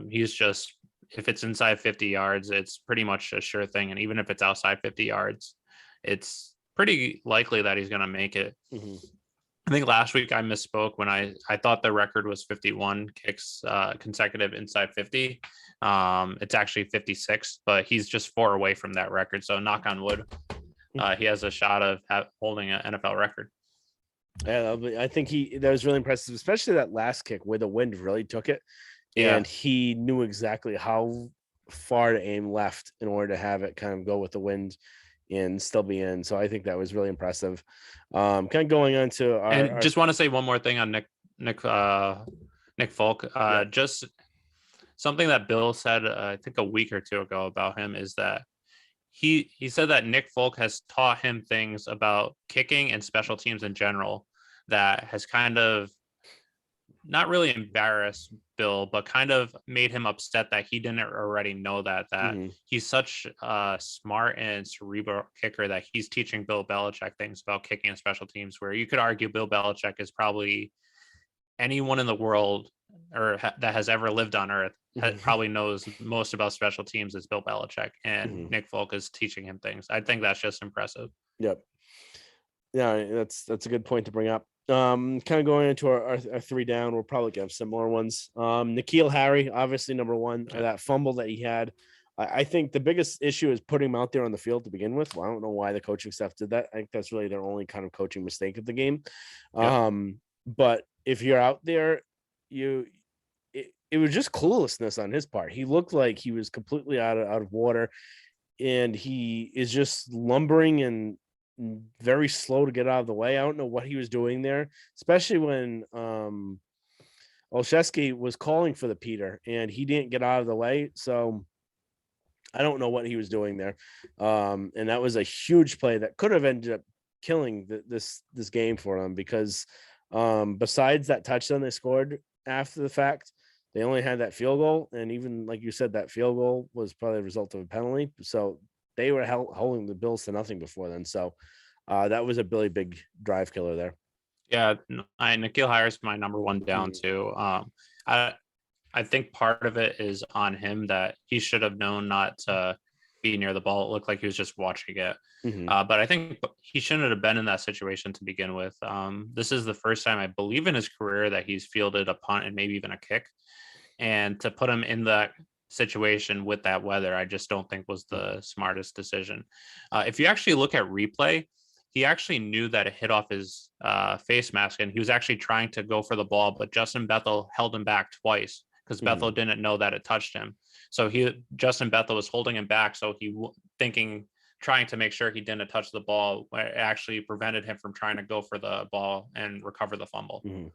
He's just, if it's inside 50 yards, it's pretty much a sure thing. And even if it's outside 50 yards, it's pretty likely that he's going to make it. I think last week I misspoke when I thought the record was 51 kicks consecutive inside 50. It's actually 56, but he's just 4 away from that record. So knock on wood, he has a shot of holding an NFL record. Yeah, I think that was really impressive, especially that last kick where the wind really took it. And he knew exactly how far to aim left in order to have it kind of go with the wind and still be in. So I think that was really impressive. Kind of going on to just want to say one more thing on Nick Folk. Just something that Bill said, I think a week or 2 ago about him, is that he said that Nick Folk has taught him things about kicking and special teams in general that has kind of not really embarrassed Bill, but kind of made him upset that he didn't already know that he's such a smart and cerebral kicker that he's teaching Bill Belichick things about kicking and special teams, where you could argue Bill Belichick is probably anyone in the world or that has ever lived on earth probably knows most about special teams is Bill Belichick, and Nick Folk is teaching him things. I think that's just impressive. Yep. Yeah, that's a good point to bring up. Kind of going into our 3 down, we'll probably have some more ones. N'Keal Harry, obviously number 1, that fumble that he had. I think the biggest issue is putting him out there on the field to begin with. Well, I don't know why the coaching staff did that. I think that's really their only kind of coaching mistake of the game. But if you're out there, it was just cluelessness on his part. He looked like he was completely out of water, and he is just lumbering and very slow to get out of the way. I don't know what he was doing there, especially when Olszewski was calling for the Peter and he didn't get out of the way. So I don't know what he was doing there. And that was a huge play that could have ended up killing this game for them because besides that touchdown they scored after the fact, they only had that field goal, and even like you said, that field goal was probably a result of a penalty. So they were holding the Bills to nothing before then. So that was a really big drive killer there. Yeah, Nikhil Harris, my number one down Mhm. too. I I think part of it is on him that he should have known not to be near the ball. It looked like he was just watching it. Mhm. But I think he shouldn't have been in that situation to begin with. This is the first time I believe in his career that he's fielded a punt and maybe even a kick. And to put him in that situation with that weather, I just don't think was the smartest decision. If you actually look at replay, he actually knew that it hit off his face mask, and he was actually trying to go for the ball, but Justin Bethel held him back twice because Bethel Mhm. didn't know that it touched him. So Justin Bethel was holding him back, so thinking, trying to make sure he didn't touch the ball, where it actually prevented him from trying to go for the ball and recover the fumble. Mhm.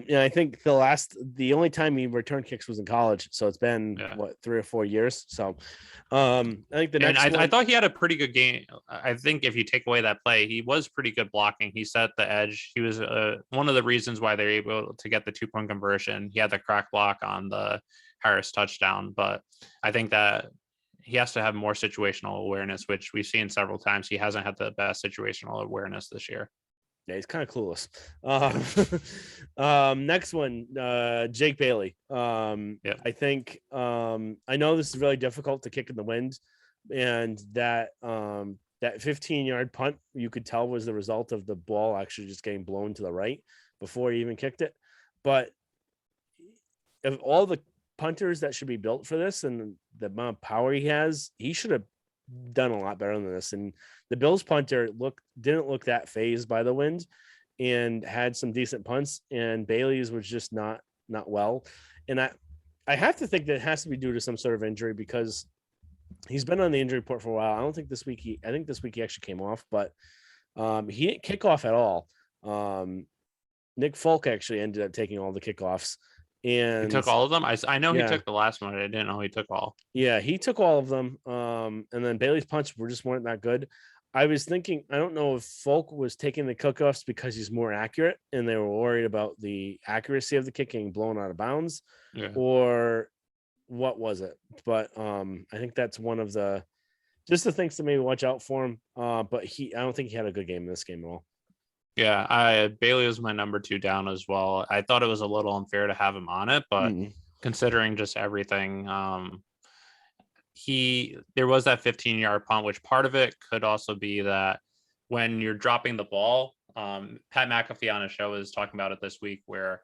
Yeah, I think the only time he returned kicks was in college, so it's been Yeah. what 3 or 4 years. So, I think the And next I one, thought he had a pretty good game. I think if you take away that play, he was pretty good blocking. He set the edge. He was one of the reasons why they're able to get the 2-point conversion. He had the crack block on the Harris touchdown, but I think that he has to have more situational awareness, which we've seen several times. He hasn't had the best situational awareness this year. yeah, he's kind of clueless. Yeah. Next one, Jake Bailey. Yeah. I think I know this is really difficult to kick in the wind, and that 15-yard punt you could tell was the result of the ball actually just getting blown to the right before he even kicked it. But of all the punters that should be built for this and the amount of power he has, he should have done a lot better than this. And the Bills punter didn't look that phased by the wind and had some decent punts. And Bailey's was just not well. And I have to think that it has to be due to some sort of injury because he's been on the injury report for a while. I think this week he actually came off, but he didn't kick off at all. Um, Nick Folk actually ended up taking all the kickoffs. He And took all of them. I know he yeah, took the last one. I didn't know he took all. yeah, he took all of them. And then Bailey's punch weren't that good. I was thinking, I don't know if Folk was taking the kickoffs because he's more accurate and they were worried about the accuracy of the kicking blown out of bounds, Yeah. or what was it? But I think that's one of the just the things to maybe watch out for him. But I don't think he had a good game in this game at all. Yeah, Bailey was my number 2 down as well. I thought it was a little unfair to have him on it, but Mm. considering just everything, there was that 15-yard punt, which part of it could also be that when you're dropping the ball, Pat McAfee on his show was talking about it this week, or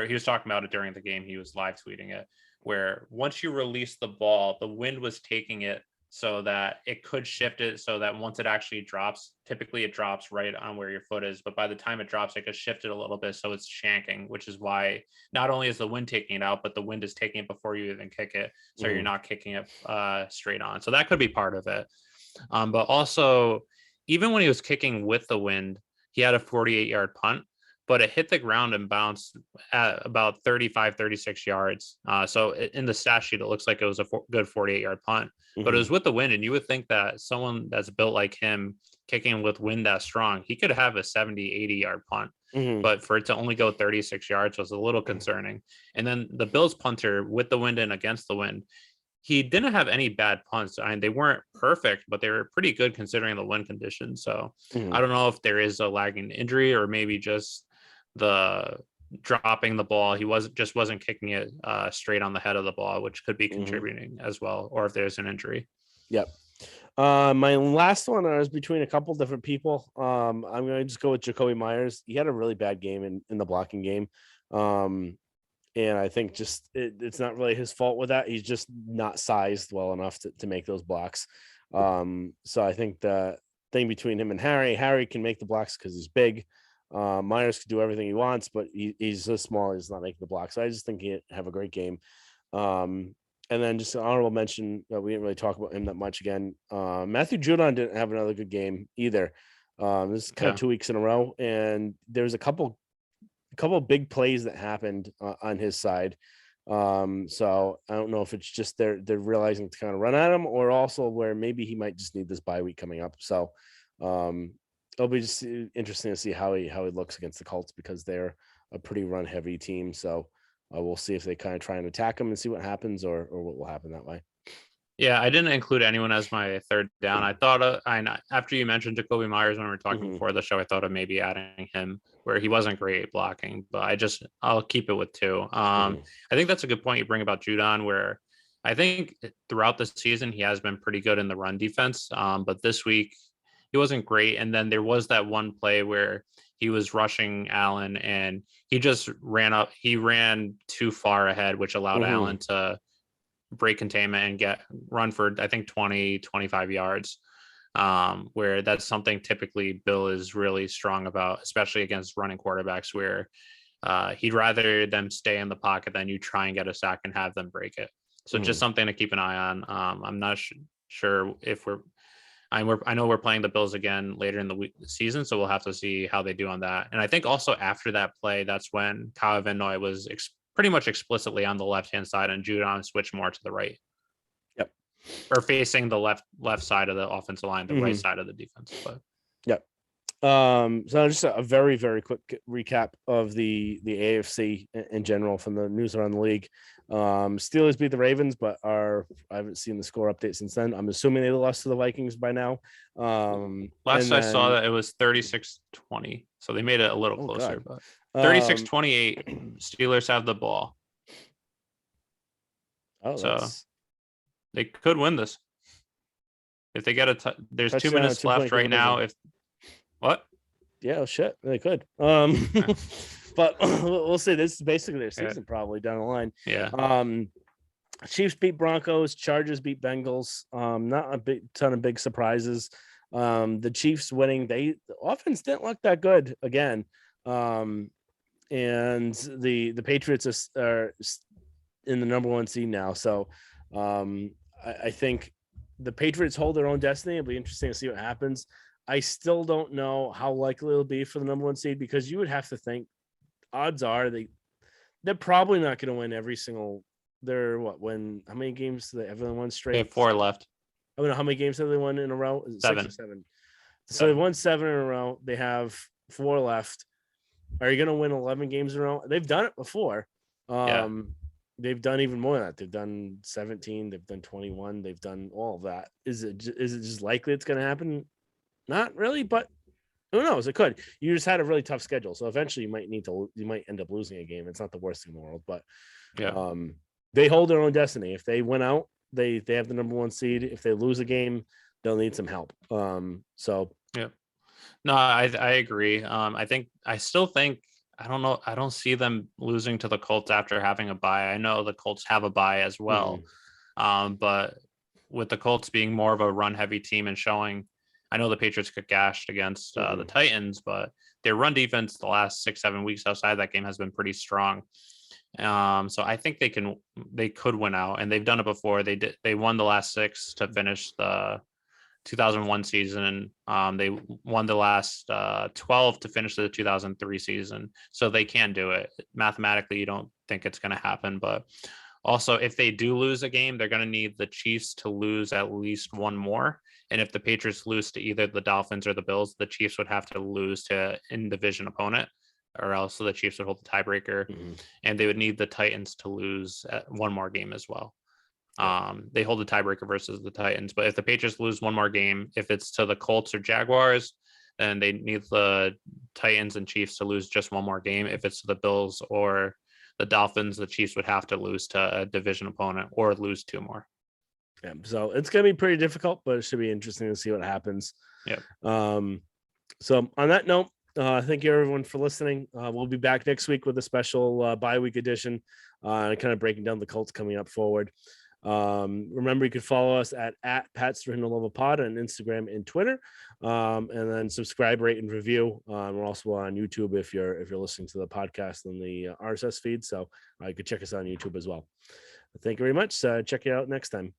he was talking about it during the game. He was live tweeting it, where once you release the ball, the wind was taking it so that it could shift it so that once it actually drops, typically it drops right on where your foot is. But by the time it drops, it could shift it a little bit. So it's shanking, which is why not only is the wind taking it out, but the wind is taking it before you even kick it. So you're Mm. not kicking it straight on. So that could be part of it. But also, even when he was kicking with the wind, he had a 48-yard punt, but it hit the ground and bounced at about 35, 36 yards. So in the stat sheet, it looks like it was a good 48-yard punt, but it Hmm. was with the wind. And you would think that someone that's built like him, kicking with wind that strong, he could have a 70, 80-yard punt. Hmm. But for it to only go 36 yards was a little concerning. And then the Bills punter with the wind and against the wind, he didn't have any bad punts. I mean, they weren't perfect, but they were pretty good considering the wind conditions. So I Hmm. don't know if there is a lagging injury or maybe just the dropping the ball. He wasn't kicking it straight on the head of the ball, which could be Hmm. contributing as well, or if there's an injury. Yep. My last one, I was between a couple different people. I'm going to just go with Jacoby Myers. He had a really bad game in the blocking game. Um, and I think just it's not really his fault with that. He's just not sized well enough to make those blocks. So I think the thing between him and Harry can make the blocks because he's big. Myers could do everything he wants, but he's so small, he's not making the blocks. So I just think he'd have a great game. Um, and then just an honorable mention, we didn't really talk about him that much again. Matthew Judon didn't have another good game either. This is kind of Yeah. 2 weeks in a row, and there's a couple of big plays that happened on his side. So I don't know if it's just they're realizing to kind of run at him, or also where maybe he might just need this bye week coming up. So it'll be just interesting to see how he looks against the Colts because they're a pretty run heavy team. So we'll see if they kind of try and attack him and see what happens, or what will happen that way. Yeah, I didn't include anyone as my third down. I thought, after you mentioned Jacoby Myers when we were talking Mhm. before the show, I thought of maybe adding him where he wasn't great blocking, but I'll keep it with two. Mhm. I think that's a good point you bring about Judon, where I think throughout the season he has been pretty good in the run defense, but this week he wasn't great. And then there was that one play where he was rushing Allen and he just ran up. He ran too far ahead, which allowed Mhm. Allen to break containment and run for I think 20, 25 yards. Where that's something typically Bill is really strong about, especially against running quarterbacks, where he'd rather them stay in the pocket than you try and get a sack and have them break it. So just Mhm. something to keep an eye on. I'm not sure if I know we're playing the Bills again later in the season, so we'll have to see how they do on that. And I think also after that play, that's when Kyle Van Noy was pretty much explicitly on the left hand side, and Judon switched more to the right, Yep. or facing the left side of the offensive line, the right Mhm. side of the defense. But Yep. So just a very, very quick recap of the AFC in general from the news around the league. Steelers beat the Ravens, but I haven't seen the score update since then. I'm assuming they lost to the Vikings by now. And last I saw then that it was 36-20, so they made it a little oh closer. god, But um, 36-28, Steelers have the ball, oh so that's they could win this if they get there's two touchdown, minutes left 2 point right now. conversion. If what? Yeah, oh, shit, they could. But we'll see. This is basically their Yeah, season probably down the line. yeah. Um, Chiefs beat Broncos, Chargers beat Bengals. Not a big ton of big surprises. The Chiefs winning, the offense didn't look that good again. Um, and the Patriots are in the number one seed now. So I think the Patriots hold their own destiny. It'll be interesting to see what happens. I still don't know how likely it'll be for the number one seed because you would have to think odds are they're probably not going to win every single. They're what when how many games do they ever won They straight? have four left. I don't know how many games have they won in a row? Is it 6 or Seven. 7? So they Seven. won 7 in a row. They have 4 left. Are you going to win 11 games in a row? They've done it before. Yeah. They've done even more than that. They've done 17. They've done 21. They've done all of that. Is it just likely it's going to happen? Not really, but who knows? It could. You just had a really tough schedule, so eventually you might end up losing a game. It's not the worst thing in the world, but Yeah. they hold their own destiny. If they win out, they have the number one seed. If they lose a game, they'll need some help. So Yeah. No, I agree. I still think I don't know. I don't see them losing to the Colts after having a bye. I know the Colts have a bye as well. mhm, But with the Colts being more of a run heavy team and showing, I know the Patriots got gashed against the mhm, Titans, but their run defense the last 6-7 weeks outside that game has been pretty strong. So I think they could win out, and they've done it before. They won the last 6 to finish the 2001 season. They won the last 12 to finish the 2003 season. So they can do it. Mathematically, you don't think it's going to happen. But also, if they do lose a game, they're going to need the Chiefs to lose at least one more. And if the Patriots lose to either the Dolphins or the Bills, the Chiefs would have to lose to in division opponent, or else the Chiefs would hold the tiebreaker. mhm. And they would need the Titans to lose one more game as well. Yep. They hold the tiebreaker versus the Titans. But if the Patriots lose one more game, if it's to the Colts or Jaguars, then they need the Titans and Chiefs to lose just one more game. If it's to the Bills or the Dolphins, the Chiefs would have to lose to a division opponent or lose 2 more. Yeah, so it's gonna be pretty difficult, but it should be interesting to see what happens. Yep. So on that note, thank you everyone for listening. We'll be back next week with a special bye week edition, kind of breaking down the Colts coming up forward. Remember, you can follow us at Pat's Level Pod on Instagram and Twitter, and then subscribe, rate, and review. We're also on YouTube if you're listening to the podcast on the RSS feed, so you could check us out on YouTube as well. Thank you very much. Check you out next time.